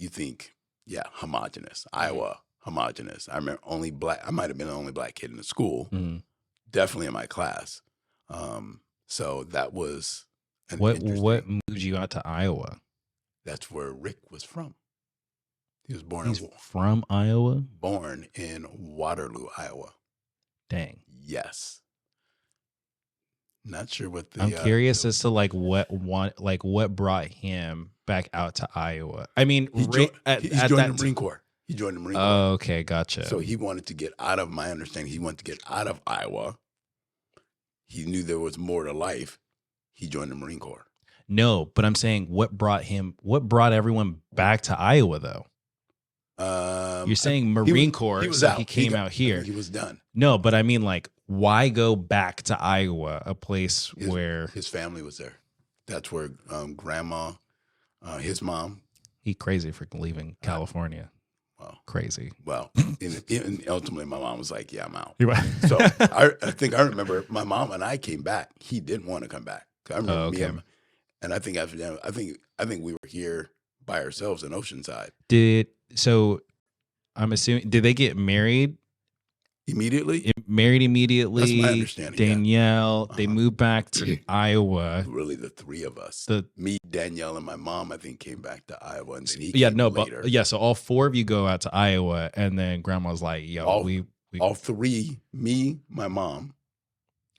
think, yeah, homogenous, Iowa, homogenous. I remember only black. I might have been the only black kid in the school, Mhm. definitely in my class. So that was an What interesting. moved you out to Iowa? That's where Rick was from. He was He's from Iowa? born in Waterloo, Iowa. Dang. Yes. Not sure what the. I'm curious as to what brought him back out to Iowa. I mean, He's joined the Marine Corps. He joined the Marine Corps. Oh, okay, gotcha. So he wanted to get out of, my understanding, he wanted to get out of Iowa. He knew there was more to life. He joined the Marine Corps. No, but I'm saying what brought everyone back to Iowa though? You're saying Marine Corps, he was so out. he came out here. He was done. No, but I mean, like, why go back to Iowa, a place where His family was there. That's where grandma, his mom. he crazy for leaving California? Well, Crazy. Well, and ultimately, my mom was like, "Yeah, I'm out." You're So I think I remember my mom and I came back. He didn't want to come back. I remember me and I think after that, I think we were here by ourselves in Oceanside. I'm assuming, did they get married? Immediately? Married immediately. That's my understanding. Danielle, they moved back to Iowa. Really, the three of us. Me, Danielle, and my mom, I think, came back to Iowa, and then he came later. So all four of you go out to Iowa, and then grandma's like, "Yo, all three, me, my mom,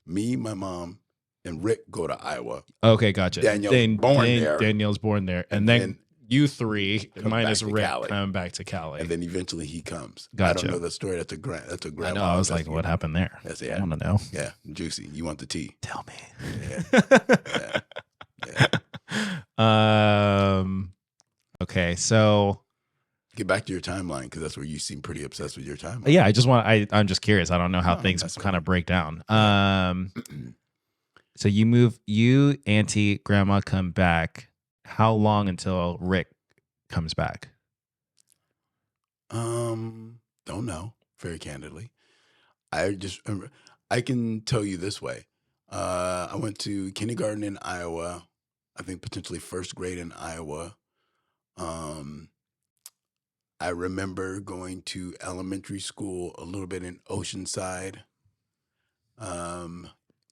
and Rick go to Iowa." Okay, gotcha. Danielle's born there, and then you three minus Rick come back to Cali, and then eventually he comes. Gotcha. I don't know the story. That's a grandma. I know. I was like, what happened there? I want to know. Yeah, juicy. You want the tea? Tell me. Yeah. Okay, so get back to your timeline, because that's where you seem pretty obsessed with your timeline. Yeah, I'm just curious. I don't know how things kind of break down. So you, auntie, grandma come back. How long until Rick comes back? Don't know, very candidly. I can tell you this way. I went to kindergarten in Iowa. I think potentially first grade in Iowa. I remember going to elementary school a little bit in Oceanside.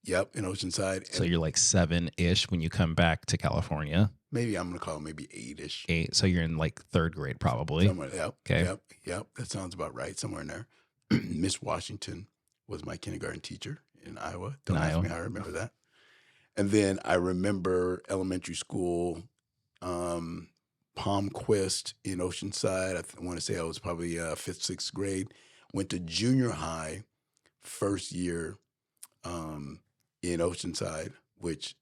Yep, in Oceanside. So you're like 7-ish when you come back to California. Maybe I'm gonna call it maybe 8-ish. 8. So you're in like third grade probably. Somewhere. Yep. Okay. Yep. That sounds about right. Somewhere in there. Miss Washington was my kindergarten teacher in Iowa. Don't ask me how I remember that. And then I remember elementary school, Palmquist in Oceanside. I want to say I was probably fifth, sixth grade. Went to junior high, first year in Oceanside, which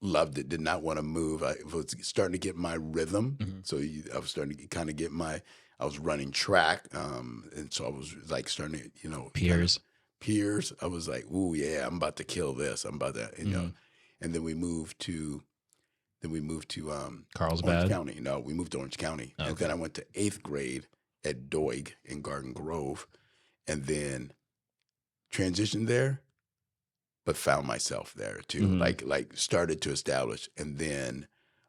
loved it. Did not want to move. I was starting to get my rhythm, Mhm. so I was starting to kind of get my. I was running track, and so I was like starting to, kind of Peers. peers. I was like, "Ooh, yeah, I'm about to kill this. I'm about to." Mhm. And then we moved to Orange Carlsbad. County. No, we moved to Orange County, Oh, and then okay. I went to eighth grade at Doig in Garden Grove, and then transitioned there, but found myself there too. Mhm. Like started to establish, and then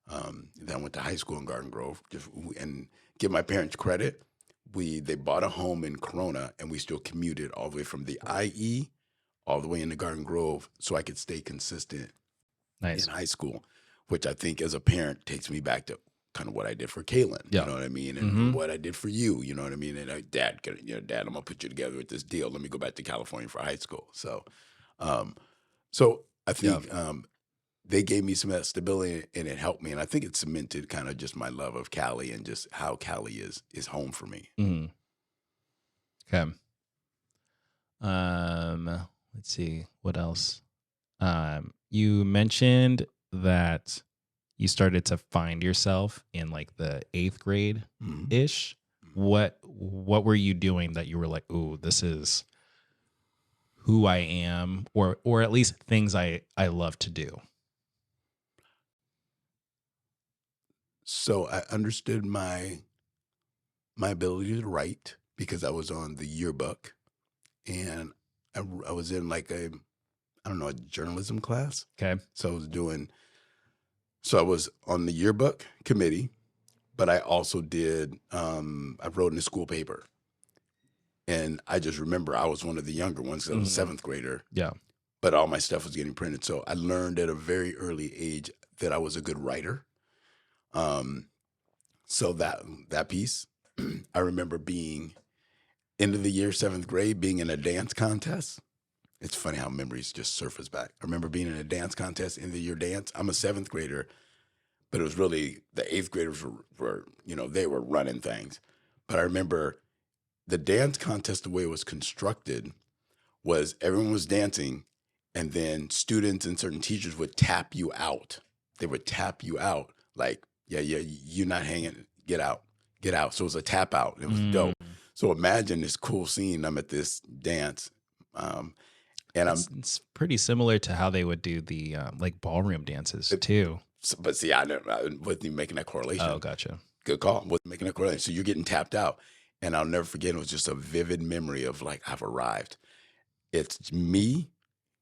I went to high school in Garden Grove. And give my parents credit, they bought a home in Corona, and we still commuted all the way from the IE all the way into Garden Grove, so I could stay consistent in Nice. high school, which I think as a parent takes me back to kind of what I did for Kaylin, you Yeah. know what I mean? And Mhm. what I did for you, you know what I mean? And Dad, Dad, I'm gonna put you together with this deal. Let me go back to California for high school. Um, so I Yeah. think they gave me some of that stability, and it helped me. And I think it cemented kind of just my love of Cali and just how Cali is home for me. Mhm. Okay. Let's see what else. You mentioned that you started to find yourself in like the 8th grade Mhm. ish. What were you doing that you were like, "Ooh, this is who I am," or at least things I love to do? So I understood my ability to write because I was on the yearbook, and I was in like I don't know, a journalism class. Okay. So I was on the yearbook committee, but I also I wrote in the school paper. And I just remember I was one of the younger ones 'cause I was a Mhm. seventh grader, Yeah. but all my stuff was getting printed. So I learned at a very early age that I was a good writer. Um, so that piece, I remember being end of the year, seventh grade, being in a dance contest. It's funny how memories just surface back. I remember being in a dance contest, end of the year dance. I'm a seventh grader, but it was really the eighth graders were they were running things. But I remember the dance contest, the way it was constructed was everyone was dancing, and then students and certain teachers would tap you out. They would tap you out like, yeah, yeah, you're not hanging, get out, get out. So it was a tap out. It was Mm. dope. So imagine this cool scene. I'm at this dance, um, and It's pretty similar to how they would do the like ballroom dances too. but see, I wasn't even making that Oh, correlation. gotcha. Good call. Wasn't making that correlation. So you're getting tapped out, and I'll never forget. It was just a vivid memory of like I've arrived. It's me.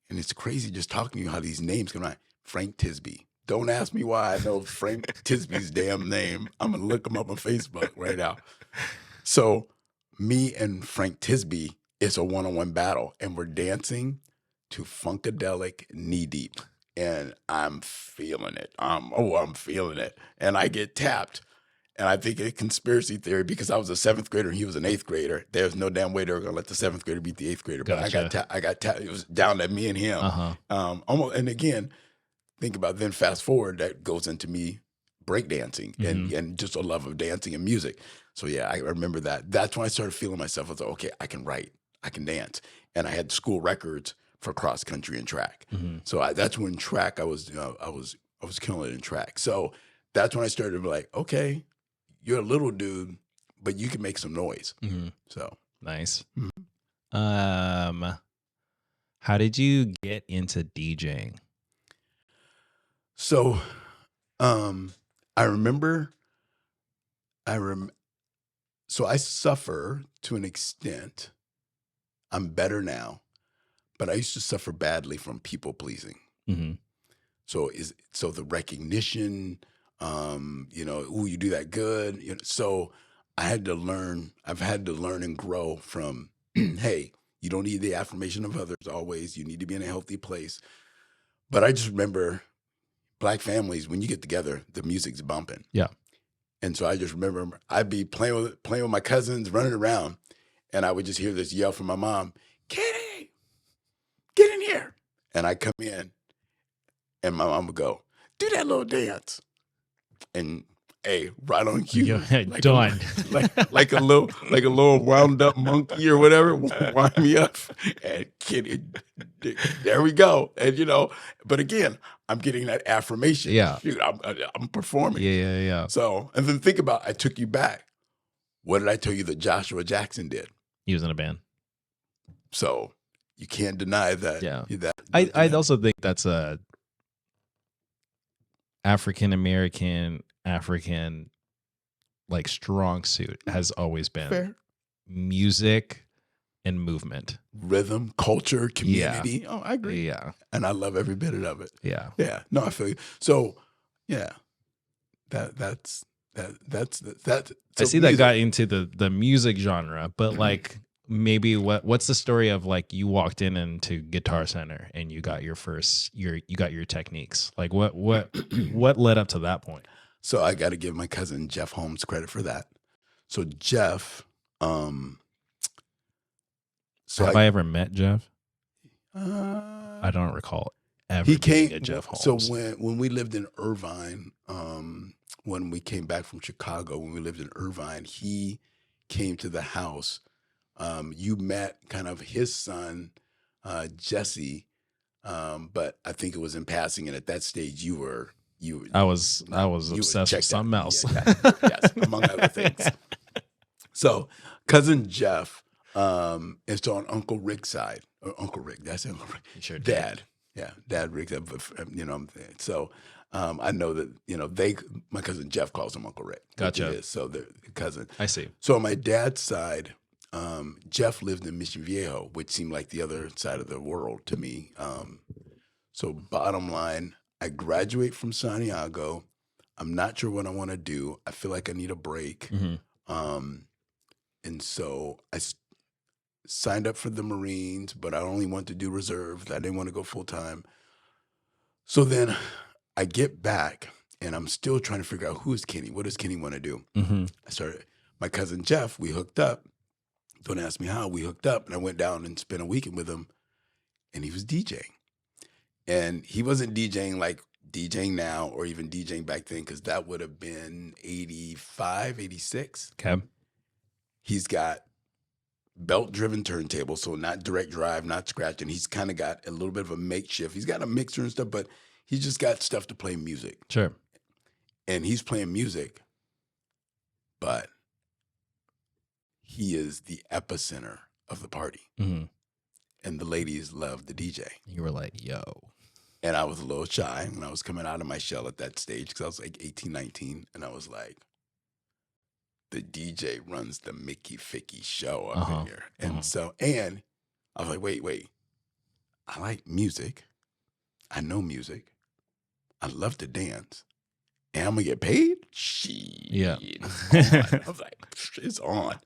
And it's crazy just talking to you how these names come out. Frank Tisby. Don't ask me why I know Frank Tisby's damn name. I'm gonna look him up on Facebook right now. So me and Frank Tisby is a one-on-one battle, and we're dancing to Funkadelic Knee Deep. And I'm feeling it. I'm feeling it. And I get tapped. And I think a conspiracy theory because I was a seventh grader and he was an eighth grader. There's no damn way they were gonna let the seventh grader beat the eighth grader. But Gotcha. I got tapped. It was down to me and him. Uh-huh. Almost. And again, think about then fast forward that goes into me breakdancing Mhm. and just a love of dancing and music. So yeah, I remember that. That's when I started feeling myself. I was like, okay, I can write, I can dance, and I had school records for cross country and track. Mhm. So that's when track I was killing it in track. So that's when I started to be like, okay, you're a little dude, but you can make some noise. Mhm. So Nice. Mhm. How did you get into DJing? so um I remember I rem so I suffer to an extent. I'm better now, but I used to suffer badly from people pleasing. Mhm. So the recognition, ooh, you do that good. So I had to learn, I've had to learn and grow from, hey, you don't need the affirmation of others always. You need to be in a healthy place. But I just remember black families, when you get together, the music's bumping. Yeah. And so I just remember I'd be playing with my cousins, running around, and I would just hear this yell from my mom, Katie, get in here. And I come in, and my mom would go, do that little dance. And Hey, right on cue. Yeah, Like done. like a little wound up monkey or whatever. Wind me up, and there we go. And but again, I'm getting that affirmation. Yeah. Shoot, I'm performing. Yeah. So, and then think about, I took you back. What did I tell you that Joshua Jackson did? He was in a band. So you can't deny that. Yeah. That I also think that's a African like strong suit has always been fair. Music and movement. Rhythm, culture, community. Oh, I agree. Yeah. And I love every bit of it. Yeah. Yeah. No, I feel you. So yeah. That's. So I see that got into the music genre, but like maybe what's the story of like you walked into Guitar Center and you got your techniques? Like what led up to that point? So I got to give my cousin Jeff Holmes credit for that. So Jeff, have I ever met Jeff? I don't recall ever. He came at Jeff Holmes. So when we lived in Irvine, when we came back from Chicago, when we lived in Irvine, he came to the house. You met kind of his son, Jesse, but I think it was in passing. And at that stage, I was obsessed with something else. Yes, among other things. So cousin Jeff is on Uncle Rick's side. Or Uncle Rick, that's Uncle Rick. Sure did. Dad. Yeah, Dad Rick. So I know that my cousin Jeff calls him Uncle Rick. Gotcha. So they're cousin. I see. So on my dad's side, Jeff lived in Mission Viejo, which seemed like the other side of the world to me. So bottom line, I graduate from Santiago. I'm not sure what I want to do. I feel like I need a break. Mm-hmm. And so I signed up for the Marines, but I only wanted to do reserve. I didn't want to go full time. So then I get back and I'm still trying to figure out who is Kenny? What does Kenny want to do? Mm-hmm. My cousin Jeff, we hooked up. Don't ask me how, we hooked up. And I went down and spent a weekend with him and he was DJing. And he wasn't DJing like DJing now or even DJing back then because that would have been 85, 86. Okay. He's got belt-driven turntable, so not direct drive, not scratching. He's kind of got a little bit of a makeshift. He's got a mixer and stuff, but he's just got stuff to play music. Sure. And he's playing music, but he is the epicenter of the party. Mm-hmm. And the ladies love the DJ. You were like, yo. And I was a little shy when I was coming out of my shell at that stage because I was like 18, 19. And I was like, the DJ runs the Mickey Ficky show up in here. And so, and I was like, wait. I like music. I know music. I love to dance. And I'm going to get paid? Shit. Yeah. I was like, it's on.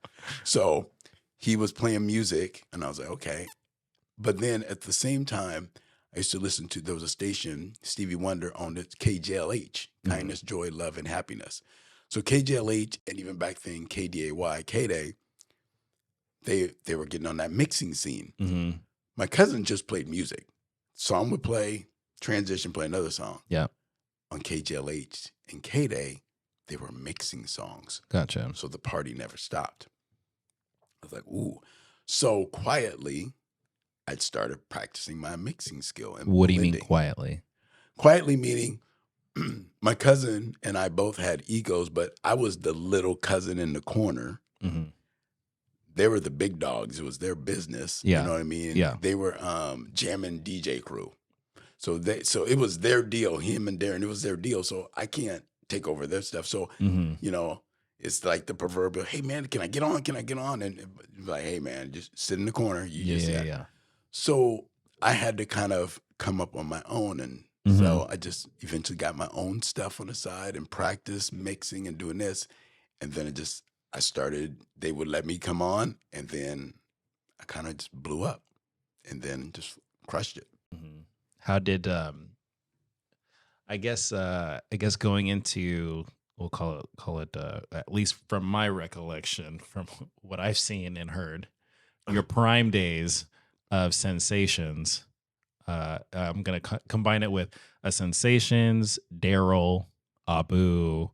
So he was playing music and I was like, okay. But then at the same time, I used to listen to, there was a station, Stevie Wonder on it, KJLH, Kindness, Joy, Love, and Happiness. So KJLH, and even back then, KDAY, K-Day, they were getting on that mixing scene. Mm-hmm. My cousin just played music. Song would play, transition, play another song. Yeah. On KJLH and K-Day, they were mixing songs. Gotcha. So the party never stopped. I was like, ooh. So quietly, I'd started practicing my mixing skill. And what do you mean quietly? Quietly meaning my cousin and I both had egos, but I was the little cousin in the corner. Mm-hmm. They were the big dogs. It was their business. Yeah. You know what I mean? Yeah. They were jamming DJ crew. So it was their deal, him and Darren, it was their deal. So I can't take over their stuff. So, it's like the proverbial, hey man, can I get on? Can I get on? And like, hey man, just sit in the corner. Yeah. So I had to kind of come up on my own. And so I just eventually got my own stuff on the side and practice mixing and doing this. And then I started, they would let me come on. And then I kind of just blew up and then just crushed it. Mm-hmm. How did, I guess going into, we'll call it at least from my recollection, from what I've seen and heard, your prime days of Sensations. I'm going to combine it with a Sensations, Daryl, Abu,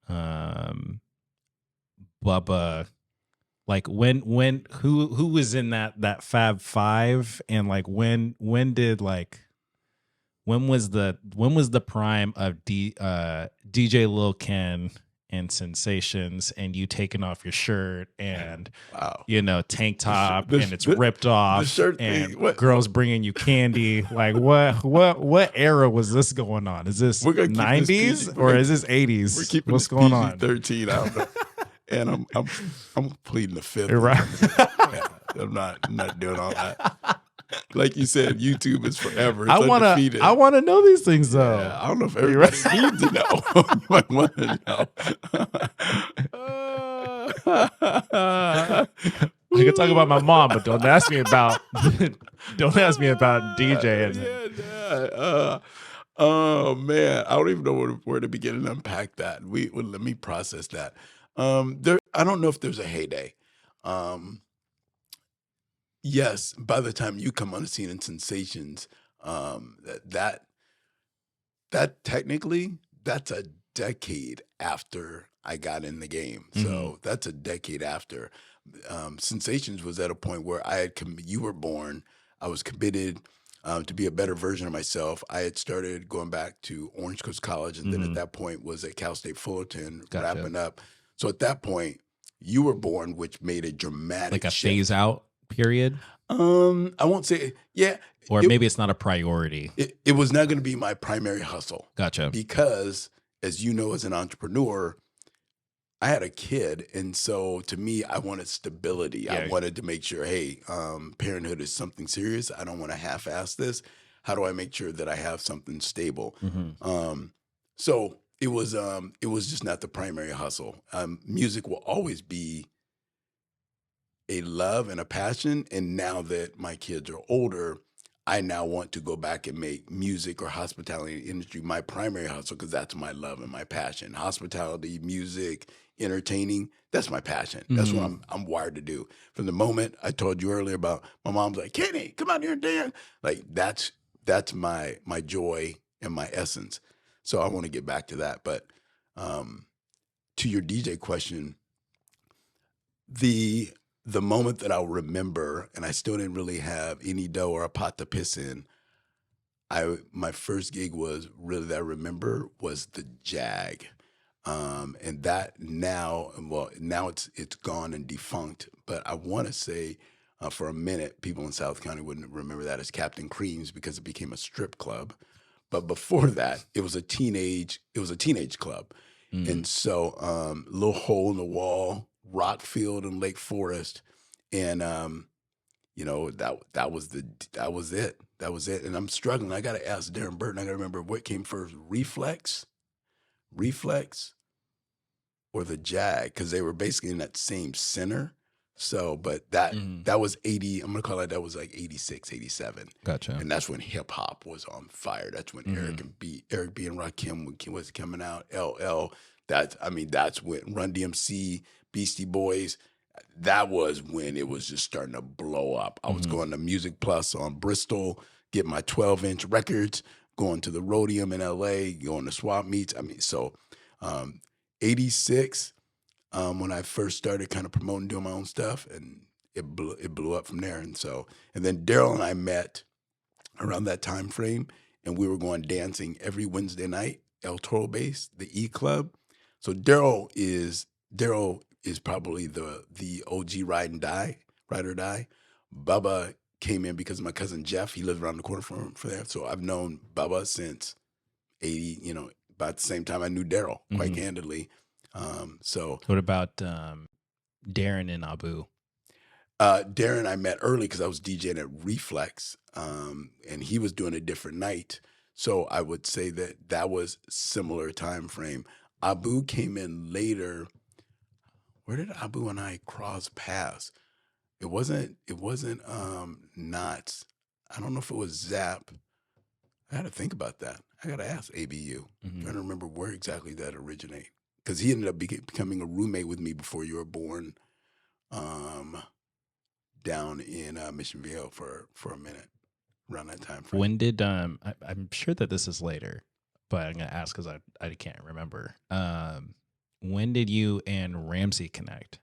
Bubba, like who was in that Fab Five, and like when was the prime of DJ Lil Ken and Sensations, and you taking off your shirt and Wow. tank top The sh- and it's the- ripped off shirt and thing, what- girls bringing you candy? Like what era was this going on? Is this We're gonna keep this 90s PG. or is this 80s? We're keeping What's this going on? PG-13 out. And I'm pleading the fifth. You're right. Yeah, I'm not doing all that. Like you said, YouTube is forever. It's I undefeated. wanna know these things though. Yeah, I don't know if You're everybody right. needs to know. You might want to know. I can talk about my mom, but don't ask me about DJ. Oh man, I don't even know where to begin and unpack that. Let me process that. I don't know if there's a heyday. Yes, by the time you come on the scene in Sensations, that technically that's a decade after I got in the game. So that's a decade after. Sensations was at a point where you were born. I was committed to be a better version of myself. I had started going back to Orange Coast College, and then at that point was at Cal State Fullerton, Gotcha. wrapping up. So at that point, you were born, which made a dramatic Like a shift. phase out period, I won't say, yeah. or maybe it's not a priority. It was not going to be my primary hustle. Gotcha. Because, as you know, as an entrepreneur, I had a kid, and so to me, I wanted stability. Yeah. I wanted to make sure, hey, parenthood is something serious. I don't want to half-ass this. How do I make sure that I have something stable? So it was just not the primary hustle. Music will always be a love and a passion, and now that my kids are older, I now want to go back and make music or hospitality industry my primary hustle, because that's my love and my passion. Hospitality, music, entertaining, that's my passion. That's what I'm wired to do. From the moment I told you earlier about my mom's like, Kenny, come out here and dance. Like that's my joy and my essence. So I want to get back to that. But to your DJ question, the moment that I'll remember, and I still didn't really have any dough or a pot to piss in, my first gig was really that I remember was the Jag. And that now it's gone and defunct, but I want to say for a minute, people in South County wouldn't remember that as Captain Creams because it became a strip club. But before that, it was a teenage club. And so little hole in the wall, Rockfield and Lake Forest. And that was it. That was it. And I'm struggling. I gotta ask Darren Burton, I gotta remember what came first, Reflex, or the Jag, because they were basically in that same center. So, but that was 80, I'm gonna call it, that was like 86, 87. Gotcha. And that's when hip hop was on fire. That's when Eric B and Rakim was coming out, LL. That's when Run DMC, Beastie Boys, that was when it was just starting to blow up. I was going to Music Plus on Bristol, get my 12-inch records, going to the Rhodium in LA, going to swap meets. 86, when I first started kind of promoting, doing my own stuff, and it blew up from there. And then Daryl and I met around that time frame, and we were going dancing every Wednesday night, El Toro Base, the E Club. So Daryl is probably the OG ride or die. Bubba came in because of my cousin Jeff. He lived around the corner from there. So I've known Bubba since 80, about the same time I knew Daryl, quite candidly. So what about Darren and Abu? Darren I met early because I was DJing at Reflex, and he was doing a different night. So I would say that was similar time frame. Abu came in later. Where did Abu and I cross paths? It wasn't Knots. I don't know if it was Zap. I had to think about that. I got to ask ABU. I'm trying to remember where exactly that originated. Because he ended up becoming a roommate with me before you were born, down in Mission Viejo for a minute, around that time frame. When did I'm sure that this is later, but I'm gonna ask because I can't remember. When did you and Ramsey connect?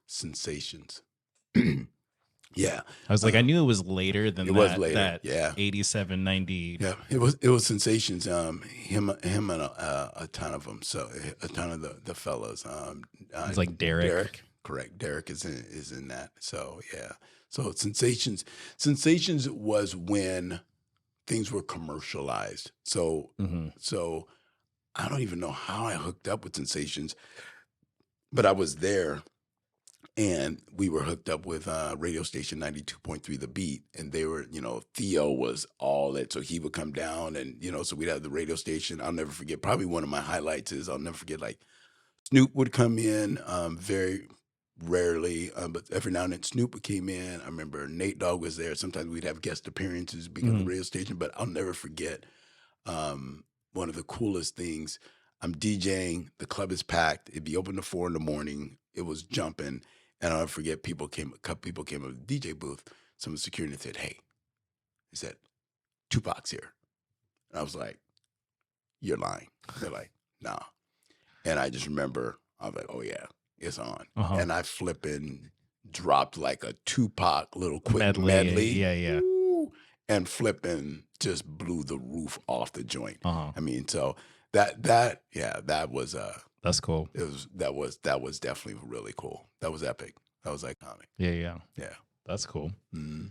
Sensations. Yeah. I was like, I Um, knew it was later than it was that. later. That Yeah. 87, 90. Yeah. It was Sensations. Him and a ton of them. So a ton of the fellas. It's like Derek. Correct. Derek is in that. So yeah. So Sensations was when things were commercialized. So Mm-hmm. so I don't even know how I hooked up with Sensations, but I was there and we were hooked up with radio station 92.3 The Beat, and they were, Theo was all it. So he would come down and, so we'd have the radio station. I'll never forget. Probably one of my highlights is I'll never forget, like, Snoop would come in very rarely, but every now and then Snoop would came in. I remember Nate Dogg was there. Sometimes we'd have guest appearances because of the radio station, but I'll never forget one of the coolest things. I'm DJing, the club is packed. It'd be open to 4 in the morning. It was jumping. And I'll never forget, a couple people came up to the DJ booth. Some security said, "Hey," he said, "Tupac's here." And I was like, "You're lying." They're like, "Nah." And I just remember, I was like, "Oh yeah, it's on." And I flipping dropped like a Tupac little quick medley. Yeah. Woo, and flipping just blew the roof off the joint. I mean, so that was that's cool. That was definitely really cool. That was epic. That was iconic. Yeah. Yeah. That's cool. Mm-hmm.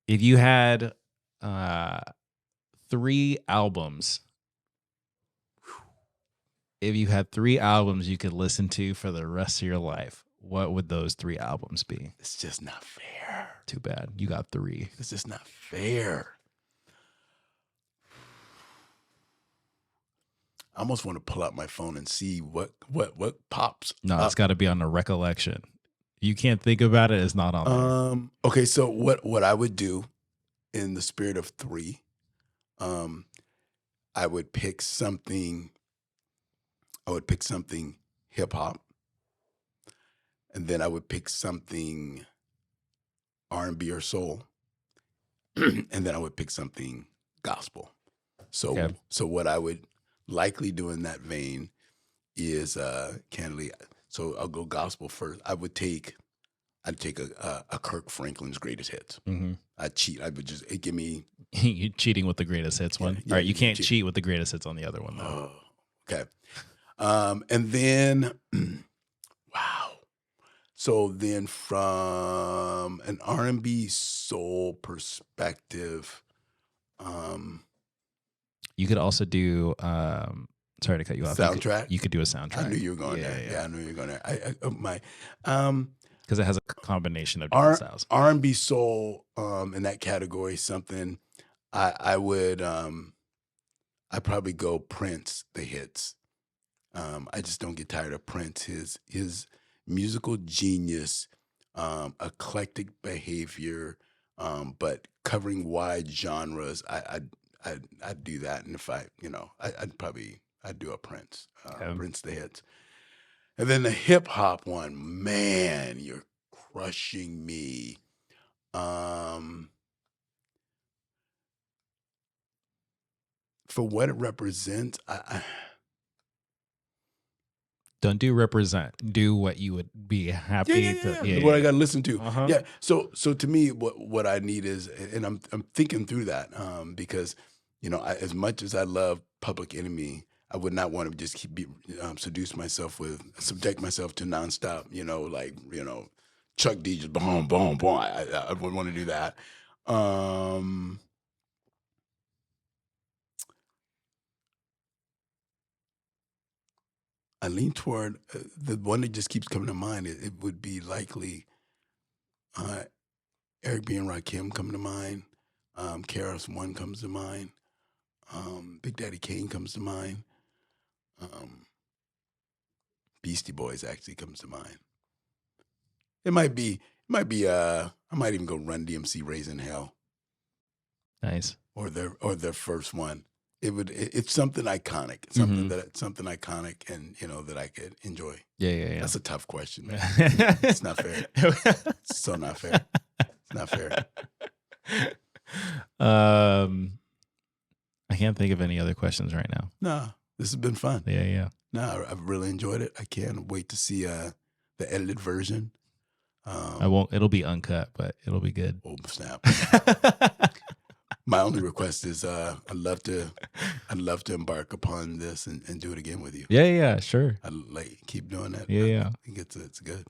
If you had 3 albums, you could listen to for the rest of your life, what would those 3 albums be? It's just not fair. Too bad. You got 3. It's just not fair. I almost want to pull out my phone and see what pops. No, it's got to be on the recollection. You can't think about it. It's not on there. Okay, so what I would do in the spirit of 3, I would pick something. I would pick something hip hop, and then I would pick something R&B or soul, and then I would pick something gospel. So what I would likely do in that vein is candidly. So I'll go gospel first. I'd take a Kirk Franklin's greatest hits. I'd cheat. I would just give me. You're cheating with the greatest hits one. All right, you can't cheat with the greatest hits on the other one though. Okay. And then, wow. So then, from an R&B soul perspective, you could also do. Sorry to cut you off. Soundtrack. You could do a soundtrack. I knew you were going there. Yeah, I knew you were going there. Because it has a combination of different styles. R&B soul, in that category, something I would. I'd probably go Prince, the hits. I just don't get tired of Prince. His musical genius, eclectic behavior, but covering wide genres. I'd do that, and if I'd do a Prince, Prince the hits, and then the hip hop one. Man, you're crushing me. For what it represents, Don't do represent. Do what you would be happy to. What I got to listen to. Uh-huh. Yeah. So to me, what I need is, and I'm thinking through that, because as much as I love Public Enemy, I would not want to just subject myself to nonstop. Chuck D just boom, boom, boom. I wouldn't want to do that. I lean toward the one that just keeps coming to mind. It would be likely Eric B. and Rakim come to mind. KRS One comes to mind. Big Daddy Kane comes to mind. Beastie Boys actually comes to mind. It might be. I might even go Run DMC, Raising Hell. Nice. Or their first one. It's something iconic, something iconic, and that I could enjoy. Yeah. That's a tough question, man. It's not fair. It's so not fair. It's not fair. I can't think of any other questions right now. No, This has been fun. Yeah, yeah. No, I've really enjoyed it. I can't wait to see the edited version. I won't. It'll be uncut, but it'll be good. Oh snap! My only request is I'd love to embark upon this and do it again with you. Yeah, yeah, sure. I like keep doing that. Yeah, I yeah. think it's good.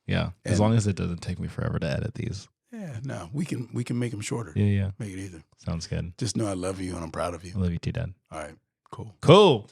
Yeah, as And- long as it doesn't take me forever to edit these. Yeah, no, we can make them shorter. Yeah, yeah. Make it easier. Sounds good. Just know I love you and I'm proud of I you. love you too, Dad. All right, cool. Cool.